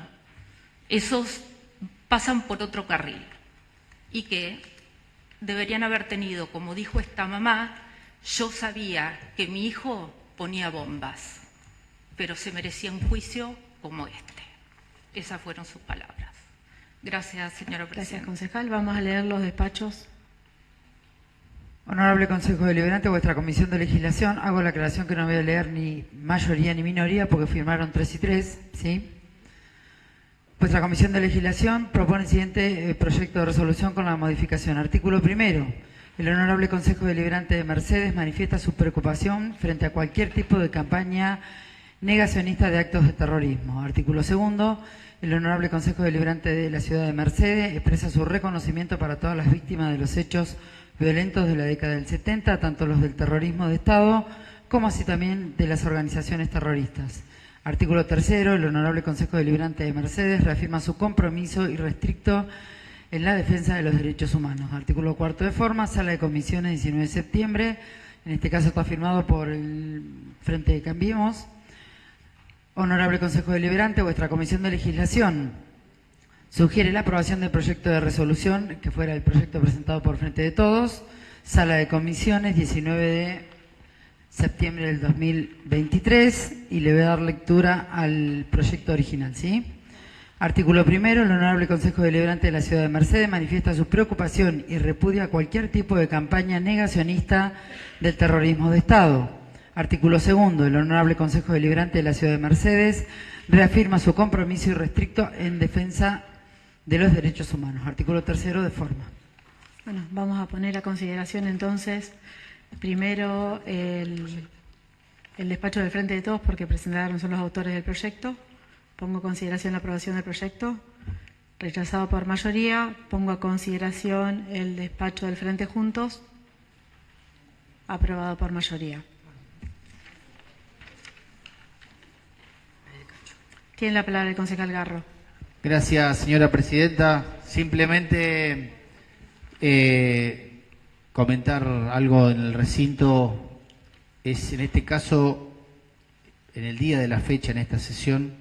esos pasan por otro carril y que deberían haber tenido, como dijo esta mamá, yo sabía que mi hijo ponía bombas, pero se merecía un juicio como este. Esas fueron sus palabras. Gracias, señora presidenta. Gracias, concejal. Vamos a leer los despachos. Honorable Consejo Deliberante, vuestra Comisión de Legislación, hago la aclaración que no voy a leer ni mayoría ni minoría porque firmaron 3 y 3, ¿sí? Vuestra Comisión de Legislación propone el siguiente proyecto de resolución con la modificación. Artículo primero. El Honorable Consejo Deliberante de Mercedes manifiesta su preocupación frente a cualquier tipo de campaña negacionista de actos de terrorismo. Artículo segundo. El Honorable Consejo Deliberante de la Ciudad de Mercedes expresa su reconocimiento para todas las víctimas de los hechos violentos de la década del 70, tanto los del terrorismo de Estado como así también de las organizaciones terroristas. Artículo tercero. El Honorable Consejo Deliberante de Mercedes reafirma su compromiso irrestricto en la defensa de los derechos humanos. Artículo cuarto de forma. Sala de Comisiones, 19 de septiembre. En este caso está firmado por el Frente de Cambiemos. Honorable Consejo Deliberante, vuestra Comisión de Legislación sugiere la aprobación del proyecto de resolución, que fuera el proyecto presentado por Frente de Todos. Sala de Comisiones, 19 de septiembre del 2023, y le voy a dar lectura al proyecto original, ¿sí? Artículo primero. El Honorable Consejo Deliberante de la Ciudad de Mercedes manifiesta su preocupación y repudia cualquier tipo de campaña negacionista del terrorismo de Estado. Artículo segundo. El Honorable Consejo Deliberante de la Ciudad de Mercedes reafirma su compromiso irrestricto en defensa de los derechos humanos. Artículo tercero de forma. Bueno, vamos a poner a consideración entonces primero el despacho del Frente de Todos, porque presentaron, son los autores del proyecto. Pongo a consideración la aprobación del proyecto. Rechazado por mayoría. Pongo a consideración el despacho del Frente Juntos. Aprobado por mayoría. Tiene la palabra el concejal Garro. Gracias, señora presidenta. Simplemente comentar algo en el recinto. Es en este caso, en el día de la fecha, en esta sesión,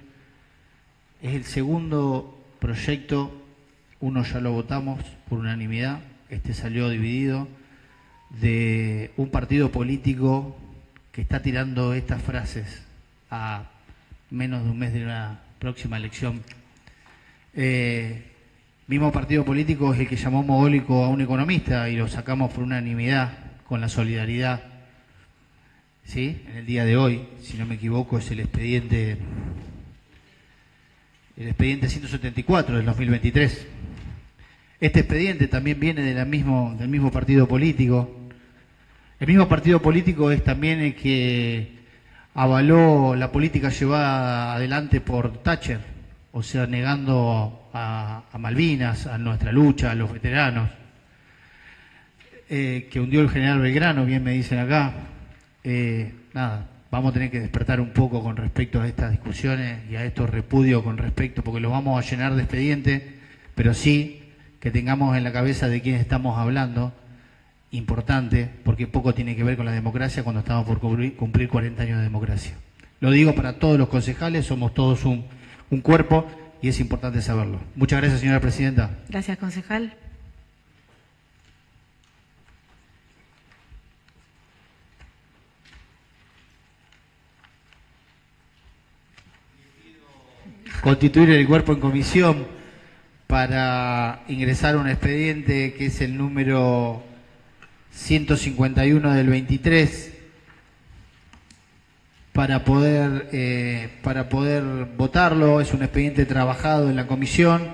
es el segundo proyecto. Uno ya lo votamos por unanimidad, este salió dividido, de un partido político que está tirando estas frases a menos de un mes de una próxima elección. Mismo partido político es el que llamó mogólico a un economista y lo sacamos por unanimidad con la solidaridad. ¿Sí? En el día de hoy, si no me equivoco, es el expediente 174 del 2023. Este expediente también viene del mismo partido político. El mismo partido político es también el que avaló la política llevada adelante por Thatcher, o sea, negando a Malvinas, a nuestra lucha, a los veteranos, que hundió el general Belgrano, bien me dicen acá. Nada, vamos a tener que despertar un poco con respecto a estas discusiones y a estos repudios con respecto, porque los vamos a llenar de expedientes, pero sí que tengamos en la cabeza de quién estamos hablando, importante, porque poco tiene que ver con la democracia cuando estamos por cumplir 40 años de democracia. Lo digo para todos los concejales, somos todos un cuerpo y es importante saberlo. Muchas gracias, señora presidenta. Gracias, concejal. Constituir el cuerpo en comisión para ingresar un expediente que es el número 151 del 23 para poder votarlo. Es un expediente trabajado en la comisión,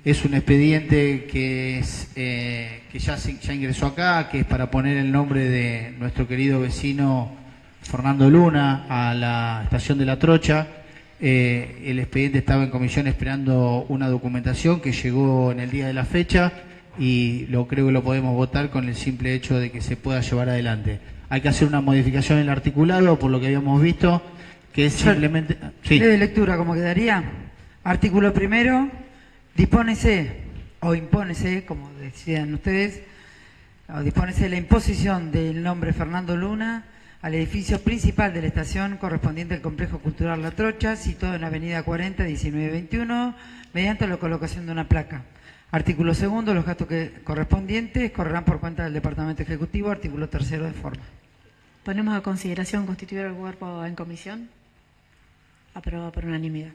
es un expediente que ya ingresó acá, que es para poner el nombre de nuestro querido vecino Fernando Luna a la estación de La Trocha. El expediente estaba en comisión esperando una documentación que llegó en el día de la fecha y creo que lo podemos votar con el simple hecho de que se pueda llevar adelante. Hay que hacer una modificación en el articulado, por lo que habíamos visto, que es simplemente... Sí. De lectura, ¿cómo quedaría? Artículo primero, dispónese o impónese, como decían ustedes, o dispónese la imposición del nombre Fernando Luna al edificio principal de la estación correspondiente al Complejo Cultural La Trocha, situado en Avenida 40, 1921, mediante la colocación de una placa. Artículo 2, los gastos correspondientes correrán por cuenta del Departamento Ejecutivo. Artículo 3 de forma. Ponemos a consideración constituir el cuerpo en comisión. Aprobado por unanimidad.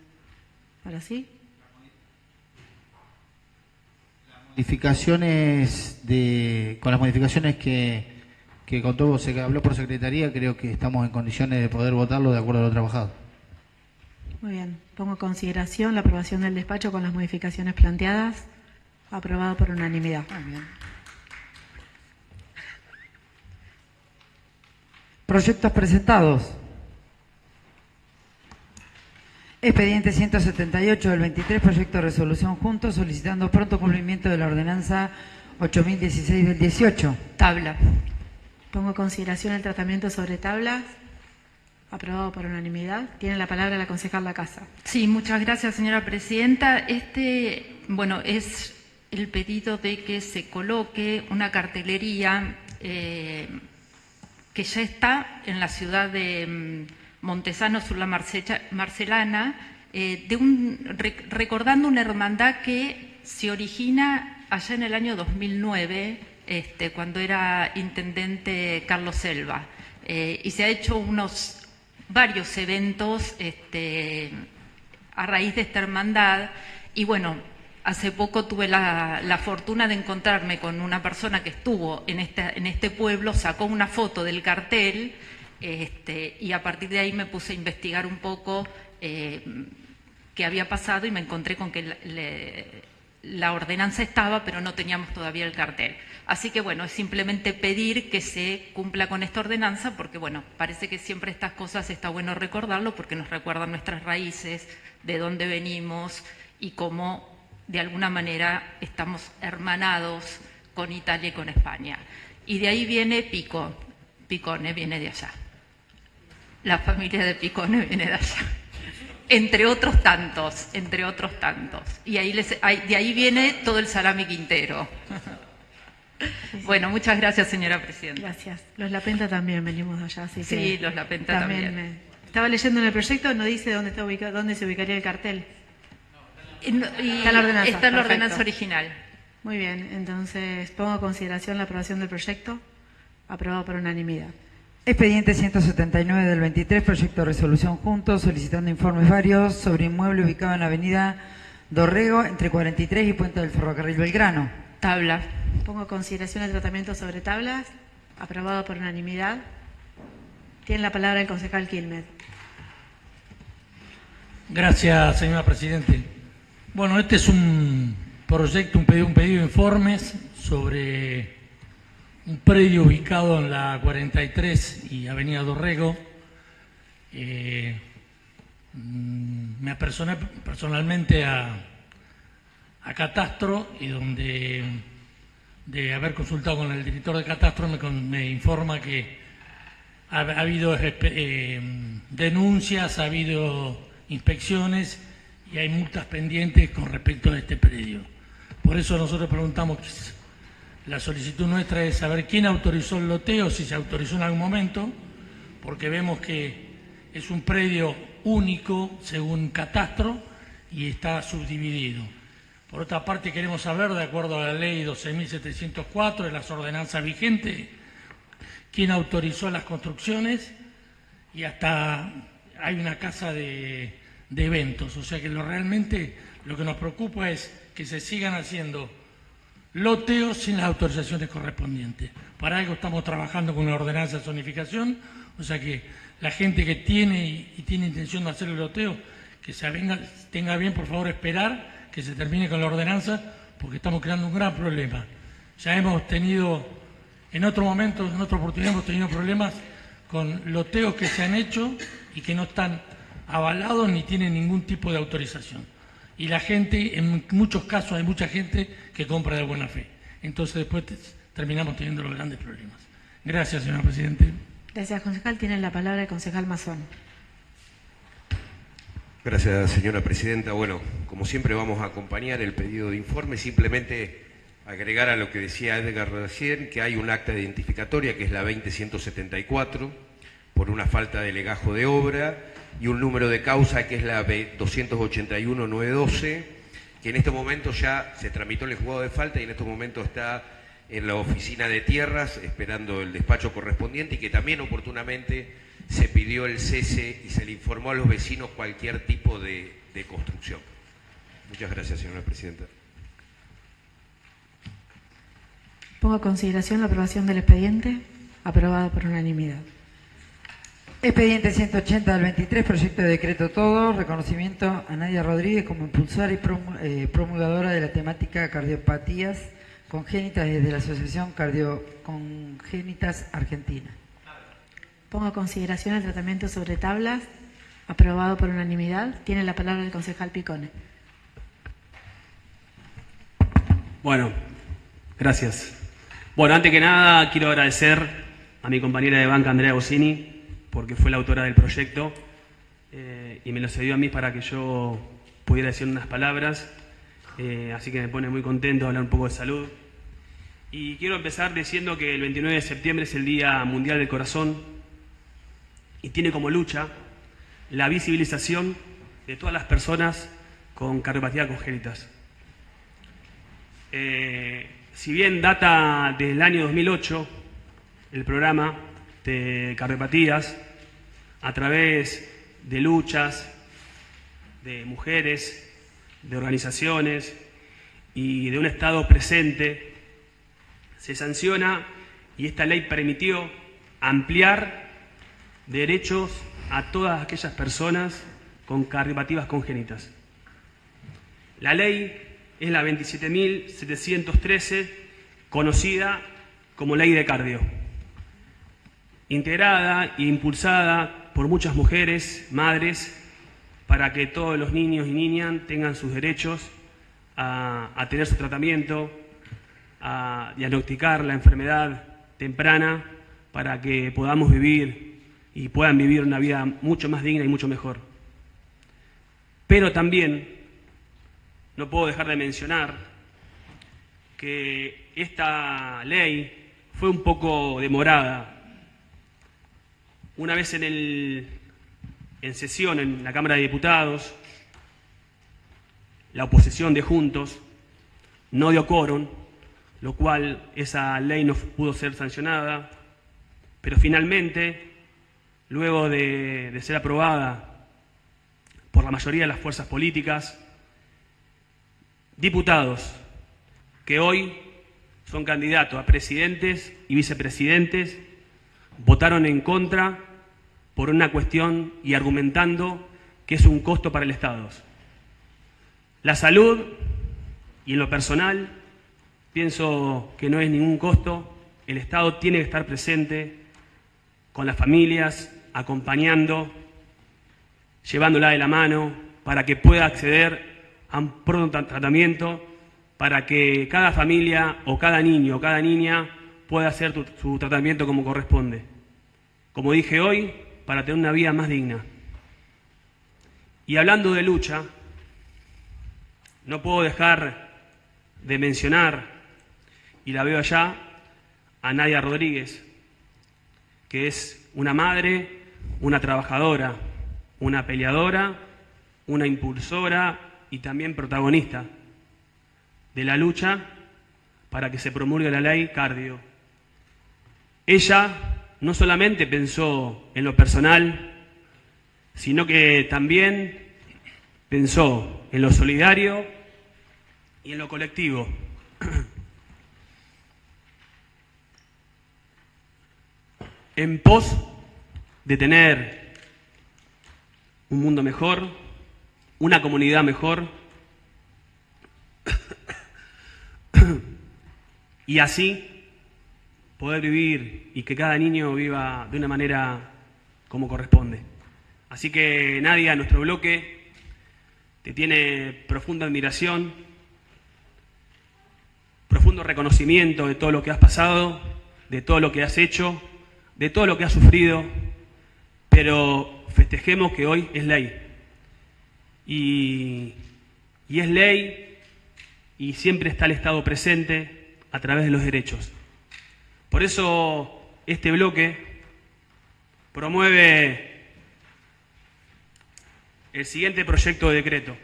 Ahora sí. Con las modificaciones que contó, se habló por secretaría, creo que estamos en condiciones de poder votarlo de acuerdo a lo trabajado. Muy bien. Pongo a consideración la aprobación del despacho con las modificaciones planteadas. Aprobado por unanimidad. Muy bien. Proyectos presentados. Expediente 178 del 23, proyecto de resolución junto, solicitando pronto cumplimiento de la ordenanza 8016 del 18. Tabla. Pongo a consideración el tratamiento sobre tablas. Aprobado por unanimidad. Tiene la palabra la concejal Lacasa. Sí, muchas gracias, señora presidenta. Es el pedido de que se coloque una cartelería que ya está en la ciudad de Montesano sur la Marcelana, recordando una hermandad que se origina allá en el año 2009, cuando era intendente Carlos Selva, y se ha hecho varios eventos a raíz de esta hermandad. Y bueno, hace poco tuve la fortuna de encontrarme con una persona que estuvo en este pueblo, sacó una foto del cartel, y a partir de ahí me puse a investigar un poco qué había pasado, y me encontré con que la ordenanza estaba, pero no teníamos todavía el cartel. Así que bueno, es simplemente pedir que se cumpla con esta ordenanza, porque bueno, parece que siempre estas cosas está bueno recordarlo, porque nos recuerdan nuestras raíces, de dónde venimos y cómo de alguna manera estamos hermanados con Italia y con España. Y de ahí viene Picone viene de allá. La familia de Picone viene de allá. Entre otros tantos. Y de ahí viene todo el salami Quintero. Bueno, muchas gracias, señora presidenta. Gracias. Los Lapenta también venimos de allá, así que... Sí, los Lapenta también. Estaba leyendo en el proyecto, no dice dónde está ubicado, dónde se ubicaría el cartel. Está en la ordenanza. Está en la ordenanza original. Muy bien, entonces pongo a consideración la aprobación del proyecto. Aprobado por unanimidad. Expediente 179 del 23, proyecto de resolución junto, solicitando informes varios sobre inmueble ubicado en la avenida Dorrego, entre 43 y Puente del Ferrocarril Belgrano. Tabla. Pongo a consideración el tratamiento sobre tablas. Aprobado por unanimidad. Tiene la palabra el concejal Quilmes. Gracias, señora presidente. Bueno, este es un proyecto, un pedido de informes sobre un predio ubicado en la 43 y Avenida Dorrego. Me apersoné personalmente a Catastro, y donde, de haber consultado con el director de Catastro, me informa que ha habido denuncias, ha habido inspecciones y hay multas pendientes con respecto a este predio. Por eso nosotros preguntamos, la solicitud nuestra es saber quién autorizó el loteo, si se autorizó en algún momento, porque vemos que es un predio único según Catastro y está subdividido. Por otra parte, queremos saber, de acuerdo a la ley 12.704, de las ordenanzas vigentes, quién autorizó las construcciones, y hasta hay una casa de eventos. O sea que realmente lo que nos preocupa es que se sigan haciendo loteos sin las autorizaciones correspondientes. Para algo estamos trabajando con la ordenanza de zonificación, o sea que la gente que tiene y tiene intención de hacer el loteo, que tenga bien, por favor, esperar que se termine con la ordenanza, porque estamos creando un gran problema. Ya hemos tenido, en otro momento, en otra oportunidad, hemos tenido problemas con loteos que se han hecho y que no están avalados ni tienen ningún tipo de autorización. Y la gente, en muchos casos, hay mucha gente que compra de buena fe. Entonces después terminamos teniendo los grandes problemas. Gracias, señor presidente. Gracias, concejal. Tiene la palabra el concejal Mazón. Gracias, señora presidenta. Bueno, como siempre vamos a acompañar el pedido de informe, simplemente agregar a lo que decía Edgar recién, que hay un acta identificatoria que es la 20174, por una falta de legajo de obra, y un número de causa que es la 281-912, que en este momento ya se tramitó en el juzgado de falta y en estos momentos está en la oficina de tierras esperando el despacho correspondiente, y que también oportunamente se pidió el cese y se le informó a los vecinos cualquier tipo de construcción. Muchas gracias, señora presidenta. Pongo a consideración la aprobación del expediente. Aprobado por unanimidad. Expediente 180 del 23, proyecto de decreto todo, reconocimiento a Nadia Rodríguez como impulsora y promulgadora de la temática cardiopatías congénitas desde la Asociación Cardiocongénitas Argentina. Pongo a consideración el tratamiento sobre tablas. Aprobado por unanimidad. Tiene la palabra el concejal Picone. Bueno, gracias. Bueno, antes que nada quiero agradecer a mi compañera de banca Andrea Bossini, porque fue la autora del proyecto y me lo cedió a mí para que yo pudiera decir unas palabras, así que me pone muy contento hablar un poco de salud. Y quiero empezar diciendo que el 29 de septiembre es el Día Mundial del Corazón y tiene como lucha la visibilización de todas las personas con cardiopatías congénitas. Si bien data del año 2008, el programa de cardiopatías, a través de luchas de mujeres, de organizaciones y de un Estado presente, se sanciona y esta ley permitió ampliar derechos a todas aquellas personas con cardiopatías congénitas. La ley es la 27.713, conocida como Ley de Cardio, integrada e impulsada por muchas mujeres, madres, para que todos los niños y niñas tengan sus derechos a tener su tratamiento, a diagnosticar la enfermedad temprana, para que podamos vivir y puedan vivir una vida mucho más digna y mucho mejor. Pero también no puedo dejar de mencionar que esta ley fue un poco demorada. Una vez en sesión en la Cámara de Diputados, la oposición de Juntos no dio quórum, lo cual esa ley no pudo ser sancionada, pero finalmente, luego de ser aprobada por la mayoría de las fuerzas políticas, diputados que hoy son candidatos a presidentes y vicepresidentes votaron en contra por una cuestión y argumentando que es un costo para el Estado. La salud, y en lo personal, pienso que no es ningún costo. El Estado tiene que estar presente con las familias, acompañando, llevándola de la mano para que pueda acceder a un pronto tratamiento, para que cada familia o cada niño o cada niña pueda hacer su tratamiento como corresponde. Como dije hoy, para tener una vida más digna. Y hablando de lucha, no puedo dejar de mencionar, y la veo allá, a Nadia Rodríguez, que es una madre, una trabajadora, una peleadora, una impulsora y también protagonista de la lucha para que se promulgue la ley cardio. Ella no solamente pensó en lo personal, sino que también pensó en lo solidario y en lo colectivo. En pos de tener un mundo mejor, una comunidad mejor, y así poder vivir y que cada niño viva de una manera como corresponde. Así que Nadia, nuestro bloque, te tiene profunda admiración, profundo reconocimiento de todo lo que has pasado, de todo lo que has hecho, de todo lo que has sufrido, pero festejemos que hoy es ley. Y es ley y siempre está el Estado presente a través de los derechos. Por eso este bloque promueve el siguiente proyecto de decreto.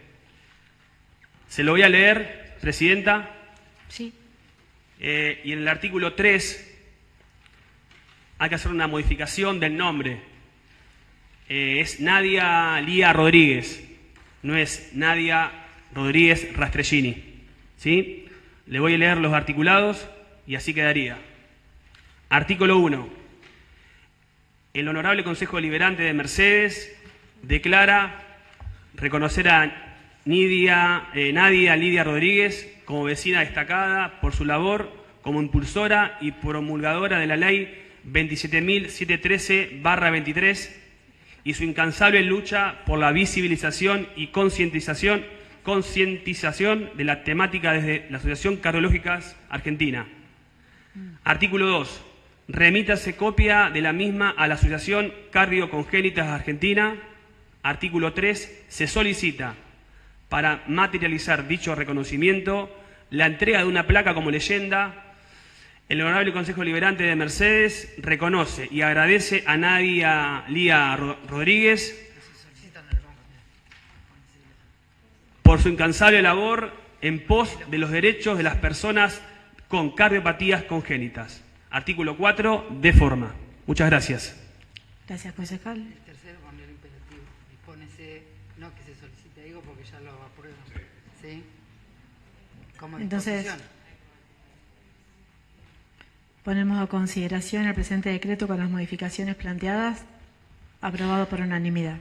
Se lo voy a leer, Presidenta. Sí. Y en el artículo 3 hay que hacer una modificación del nombre. Es Nadia Lía Rodríguez, no es Nadia Rodríguez Rastrellini. ¿Sí? Le voy a leer los articulados y así quedaría. Artículo 1. El Honorable Consejo Deliberante de Mercedes declara reconocer a Nadia Lidia Rodríguez como vecina destacada por su labor como impulsora y promulgadora de la Ley 27.713/23 y su incansable lucha por la visibilización y concientización de la temática desde la Asociación Cardiológica Argentina. Artículo 2. Remítase copia de la misma a la Asociación Cardiocongénitas Argentina. Artículo 3. Se solicita, para materializar dicho reconocimiento, la entrega de una placa como leyenda. El Honorable Consejo Deliberante de Mercedes reconoce y agradece a Nadia Lía Rodríguez por su incansable labor en pos de los derechos de las personas con cardiopatías congénitas. Artículo 4, de forma. Muchas gracias. Gracias, concejal. El tercero con el imperativo. Dispónese, no que se solicite, digo, porque ya lo aprueban. ¿Sí? Como Entonces, disposición. ponemos a consideración el presente decreto con las modificaciones planteadas, aprobado por unanimidad.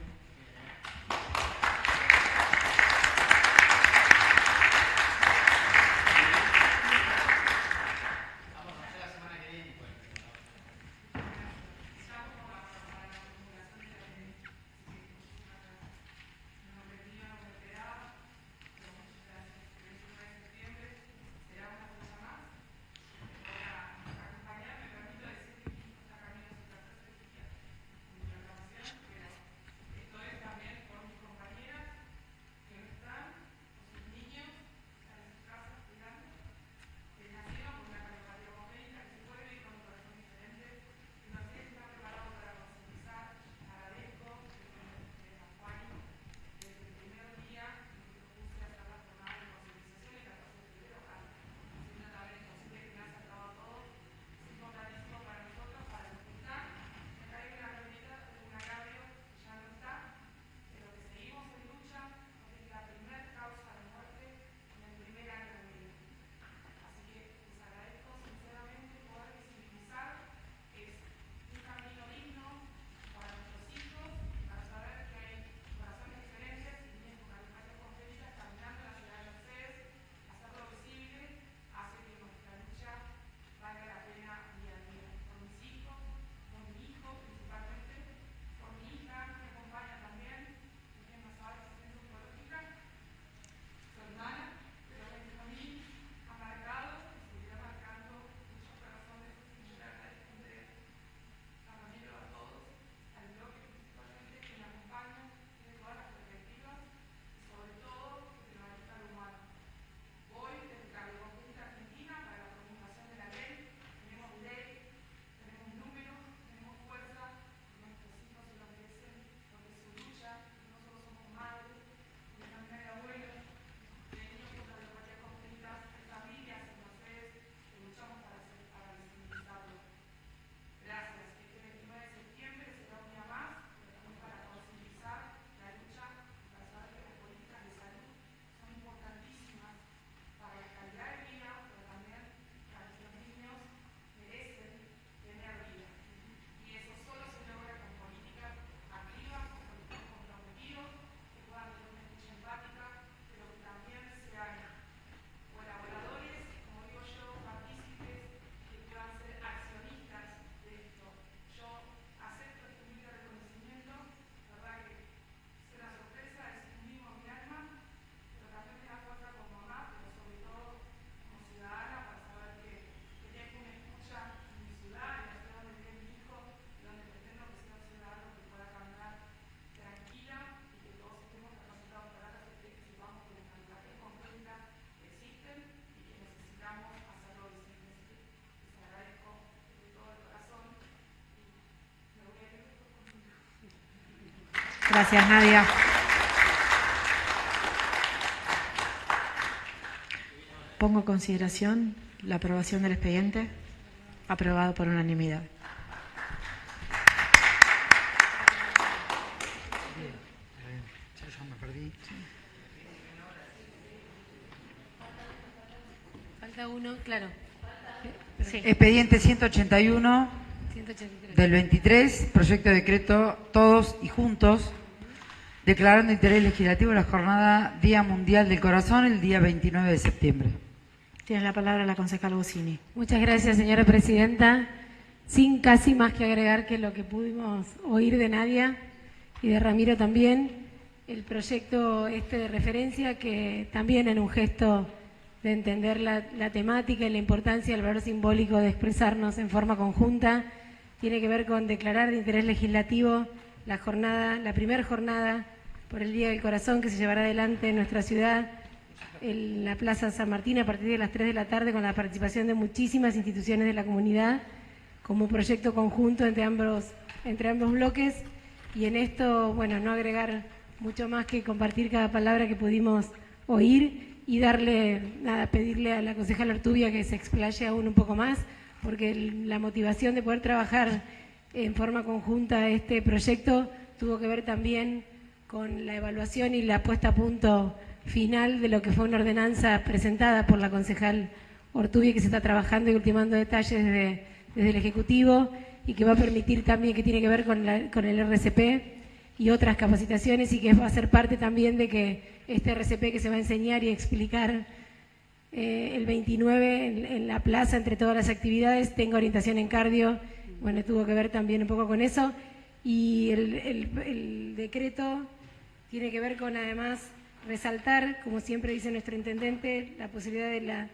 Gracias, Nadia. Pongo en consideración la aprobación del expediente, aprobado por unanimidad. Falta uno, claro. Sí. Expediente 181 183. del 23, proyecto de decreto todos y juntos, declarando interés legislativo la jornada Día Mundial del Corazón el día 29 de septiembre. Tiene la palabra la concejal Bossini. Muchas gracias, señora presidenta. Sin casi más que agregar que lo que pudimos oír de Nadia y de Ramiro también, el proyecto de referencia, que también en un gesto de entender la temática y la importancia, el valor simbólico de expresarnos en forma conjunta, tiene que ver con declarar de interés legislativo la primera jornada por el Día del Corazón que se llevará adelante en nuestra ciudad, en la Plaza San Martín, a partir de las 3 de la tarde, con la participación de muchísimas instituciones de la comunidad, como un proyecto conjunto entre ambos bloques. Y en esto, bueno, no agregar mucho más que compartir cada palabra que pudimos oír y pedirle a la concejala Ortubia que se explaye aún un poco más, porque la motivación de poder trabajar en forma conjunta este proyecto tuvo que ver también con la evaluación y la puesta a punto final de lo que fue una ordenanza presentada por la concejal Ortubia, que se está trabajando y ultimando detalles desde el Ejecutivo, y que va a permitir también, que tiene que ver con el RCP y otras capacitaciones, y que va a ser parte también de que este RCP que se va a enseñar y explicar el 29 en la plaza, entre todas las actividades, tenga orientación en cardio. Bueno, tuvo que ver también un poco con eso. Y el decreto tiene que ver con, además, resaltar, como siempre dice nuestro intendente, la posibilidad de la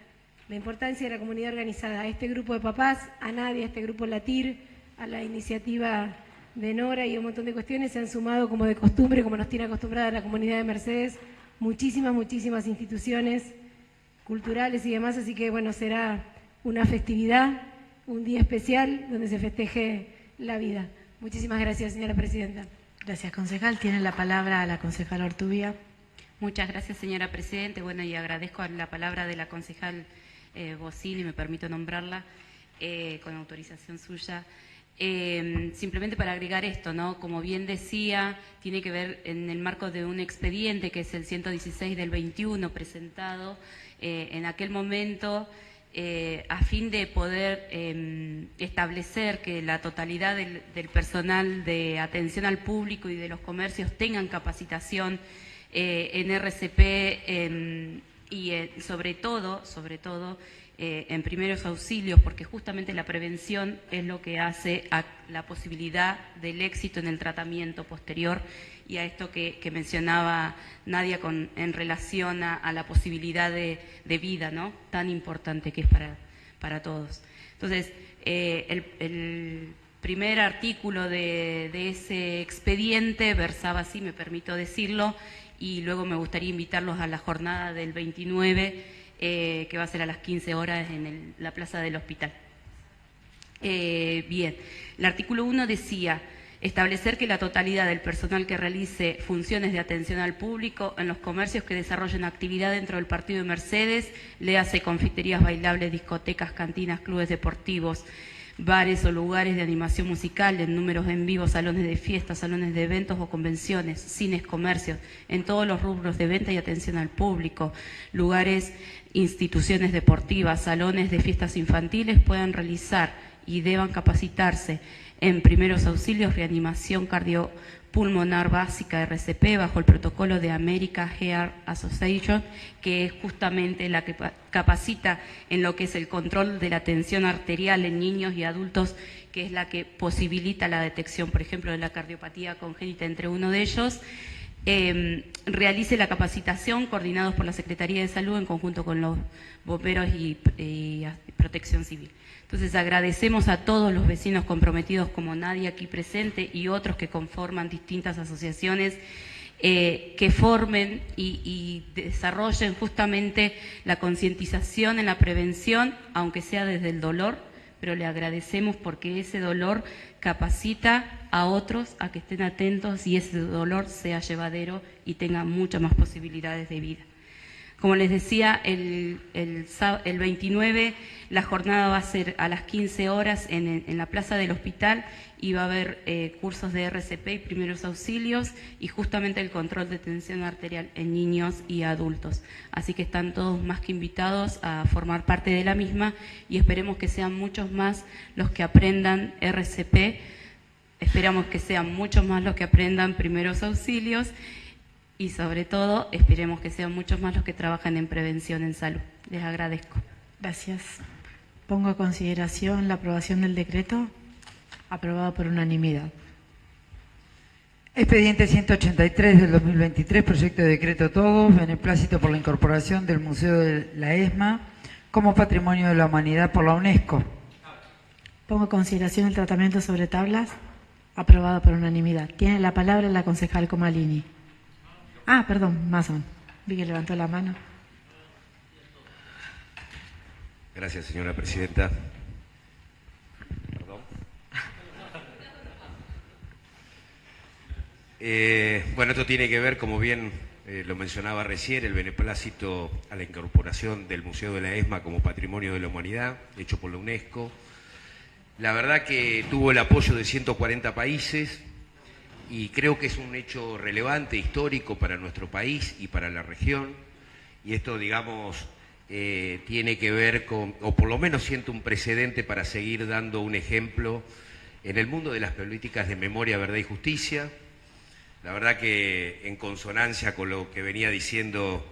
importancia de la comunidad organizada. A este grupo de papás, a Nadia, a este grupo Latir, a la iniciativa de Nora y un montón de cuestiones, se han sumado, como de costumbre, como nos tiene acostumbrada la comunidad de Mercedes, muchísimas instituciones culturales y demás. Así que, bueno, será una festividad, un día especial donde se festeje la vida. Muchísimas gracias, señora presidenta. Gracias, concejal. Tiene la palabra la concejala Ortubia. Muchas gracias, señora presidente. Bueno, y agradezco la palabra de la concejal Bossini, me permito nombrarla, con autorización suya. Simplemente para agregar esto, ¿no? Como bien decía, tiene que ver en el marco de un expediente que es el 116 del 21 presentado en aquel momento, a fin de poder establecer que la totalidad del personal de atención al público y de los comercios tengan capacitación en RCP y sobre todo en primeros auxilios, porque justamente la prevención es lo que hace a la posibilidad del éxito en el tratamiento posterior, y a esto que mencionaba Nadia en relación a la posibilidad de vida, ¿no?, tan importante que es para todos. Entonces, el primer artículo de ese expediente versaba así, me permito decirlo, y luego me gustaría invitarlos a la jornada del 29, que va a ser a las 15 horas en la plaza del hospital. Bien, el artículo 1 decía: establecer que la totalidad del personal que realice funciones de atención al público en los comercios que desarrollen actividad dentro del partido de Mercedes, léase confiterías bailables, discotecas, cantinas, clubes deportivos, bares o lugares de animación musical en números en vivo, salones de fiestas, salones de eventos o convenciones, cines, comercios, en todos los rubros de venta y atención al público, lugares, instituciones deportivas, salones de fiestas infantiles, puedan realizar y deban capacitarse en primeros auxilios, reanimación cardiopulmonar básica RCP bajo el protocolo de American Heart Association, que es justamente la que capacita en lo que es el control de la tensión arterial en niños y adultos, que es la que posibilita la detección, por ejemplo, de la cardiopatía congénita entre uno de ellos. Realice la capacitación coordinados por la Secretaría de Salud en conjunto con los bomberos y Protección Civil. Entonces, agradecemos a todos los vecinos comprometidos como Nadia aquí presente y otros que conforman distintas asociaciones que formen y desarrollen justamente la concientización en la prevención, aunque sea desde el dolor, pero le agradecemos porque ese dolor capacita a otros a que estén atentos y ese dolor sea llevadero y tenga muchas más posibilidades de vida. Como les decía, el 29 la jornada va a ser a las 15 horas en la plaza del hospital y va a haber cursos de RCP y primeros auxilios y justamente el control de tensión arterial en niños y adultos. Así que están todos más que invitados a formar parte de la misma y esperemos que sean muchos más los que aprendan RCP, esperamos que sean muchos más los que aprendan primeros auxilios y sobre todo esperemos que sean muchos más los que trabajan en prevención en salud. Les agradezco. Gracias. Pongo a consideración la aprobación del decreto, aprobado por unanimidad. Expediente 183 del 2023, proyecto de decreto todos, beneplácito por la incorporación del Museo de la ESMA como Patrimonio de la Humanidad por la UNESCO. Pongo a consideración el tratamiento sobre tablas, aprobado por unanimidad. Tiene la palabra la concejal Comalini. Ah, perdón, Mason. Vi que levantó la mano. Gracias, señora presidenta. Perdón. Bueno, esto tiene que ver, como bien lo mencionaba recién, el beneplácito a la incorporación del Museo de la ESMA como Patrimonio de la Humanidad, hecho por la UNESCO. La verdad que tuvo el apoyo de 140 países y creo que es un hecho relevante, histórico para nuestro país y para la región. Y esto, digamos, tiene que ver con, o por lo menos siento un precedente para seguir dando un ejemplo en el mundo de las políticas de memoria, verdad y justicia. La verdad que en consonancia con lo que venía diciendo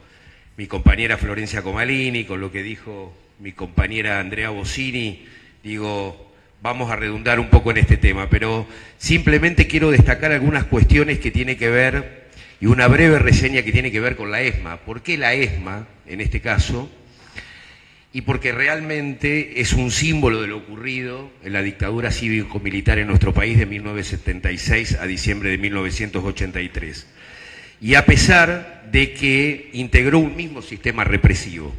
mi compañera Florencia Comalini, con lo que dijo mi compañera Andrea Bossini, digo, vamos a redundar un poco en este tema, pero simplemente quiero destacar algunas cuestiones que tienen que ver, y una breve reseña que tiene que ver con la ESMA. ¿Por qué la ESMA, en este caso? Y porque realmente es un símbolo de lo ocurrido en la dictadura cívico-militar en nuestro país de 1976 a diciembre de 1983. Y a pesar de que integró un mismo sistema represivo.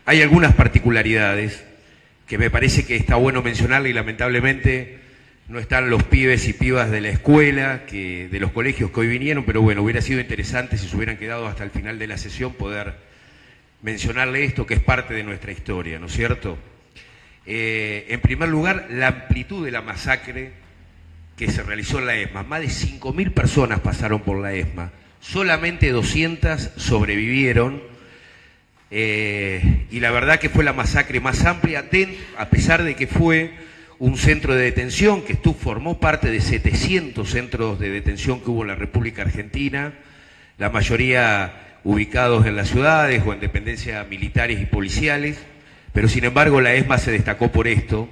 Hay algunas particularidades que me parece que está bueno mencionarle y lamentablemente no están los pibes y pibas de la escuela, de los colegios que hoy vinieron, pero bueno, hubiera sido interesante si se hubieran quedado hasta el final de la sesión poder mencionarle esto que es parte de nuestra historia, ¿no es cierto? En primer lugar, la amplitud de la masacre que se realizó en la ESMA. Más de 5.000 personas pasaron por la ESMA, solamente 200 sobrevivieron. Y la verdad que fue la masacre más amplia, a pesar de que fue un centro de detención que formó parte de 700 centros de detención que hubo en la República Argentina, la mayoría ubicados en las ciudades o en dependencias militares y policiales, pero sin embargo la ESMA se destacó por esto,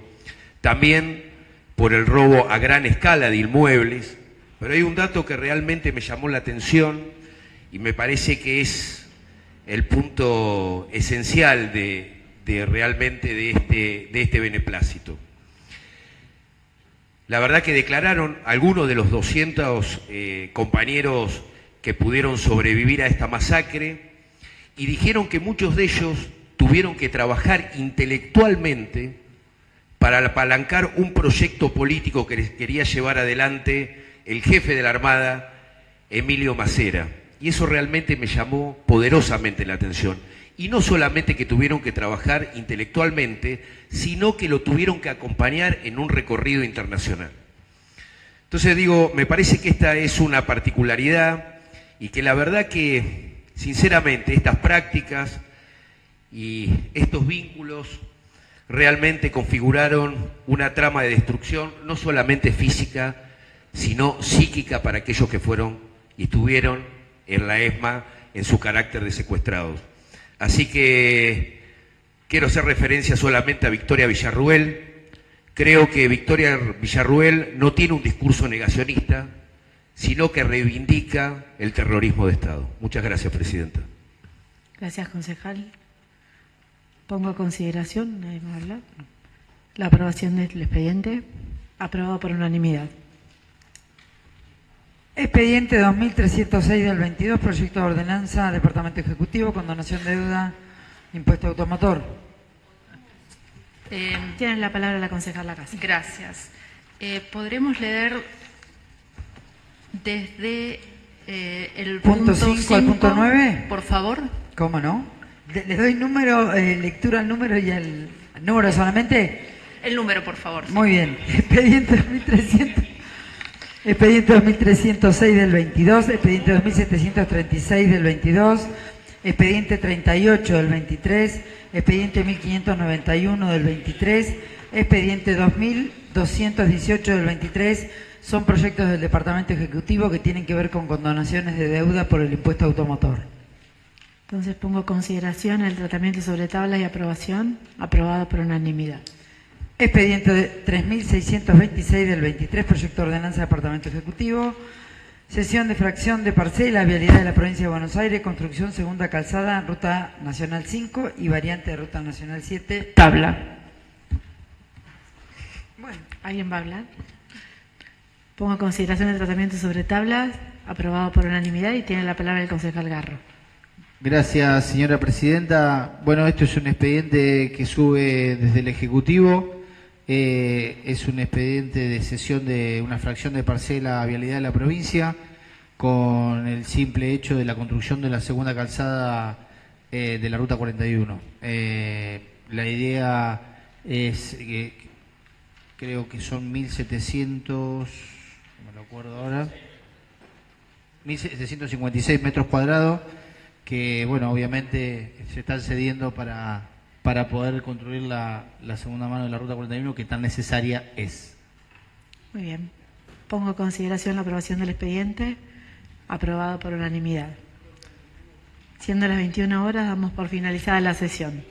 también por el robo a gran escala de inmuebles, pero hay un dato que realmente me llamó la atención y me parece que es el punto esencial realmente de este beneplácito. La verdad que declararon algunos de los 200 compañeros que pudieron sobrevivir a esta masacre y dijeron que muchos de ellos tuvieron que trabajar intelectualmente para apalancar un proyecto político que quería llevar adelante el jefe de la Armada, Emilio Macera. Y eso realmente me llamó poderosamente la atención. Y no solamente que tuvieron que trabajar intelectualmente, sino que lo tuvieron que acompañar en un recorrido internacional. Entonces digo, me parece que esta es una particularidad y que la verdad que, sinceramente, estas prácticas y estos vínculos realmente configuraron una trama de destrucción, no solamente física, sino psíquica para aquellos que fueron y estuvieron en la ESMA en su carácter de secuestrados. Así que quiero hacer referencia solamente a Victoria Villarruel. Creo que Victoria Villarruel no tiene un discurso negacionista, sino que reivindica el terrorismo de Estado. Muchas gracias, Presidenta. Gracias, concejal. Pongo a consideración, nadie más habla, la aprobación del expediente, aprobado por unanimidad. Expediente 2306 del 22, proyecto de ordenanza, Departamento Ejecutivo, condonación de deuda, impuesto automotor. Tiene la palabra la concejal Lacase. Gracias. ¿Podremos leer desde el punto 5 al punto 9? Por favor. ¿Cómo no? ¿Les doy número, lectura al número y al número solamente? El número, por favor. Muy bien. Expediente 2306 del 22, expediente 2736 del 22, expediente 38 del 23, expediente 1591 del 23, expediente 2218 del 23, son proyectos del Departamento Ejecutivo que tienen que ver con condonaciones de deuda por el impuesto automotor. Entonces pongo consideración el tratamiento sobre tablas y aprobación, aprobado por unanimidad. Expediente 3626 del 23, proyecto de ordenanza del Departamento Ejecutivo, cesión de fracción de parcela, vialidad de la provincia de Buenos Aires, construcción segunda calzada, Ruta Nacional 5 y variante de Ruta Nacional 7. Tabla. Bueno, ¿alguien va a hablar? Pongo consideración el tratamiento sobre tablas, aprobado por unanimidad, y tiene la palabra el concejal Garro. Gracias, señora presidenta. Bueno, esto es un expediente que sube desde el Ejecutivo. Es un expediente de cesión de una fracción de parcela a vialidad de la provincia con el simple hecho de la construcción de la segunda calzada de la Ruta 41. La idea es que creo que son 1.700, no me lo acuerdo ahora, 1.756 metros cuadrados que, bueno, obviamente se están cediendo para poder construir la segunda mano de la Ruta 41 que tan necesaria es. Muy bien. Pongo en consideración la aprobación del expediente, aprobado por unanimidad. Siendo las 21 horas, damos por finalizada la sesión.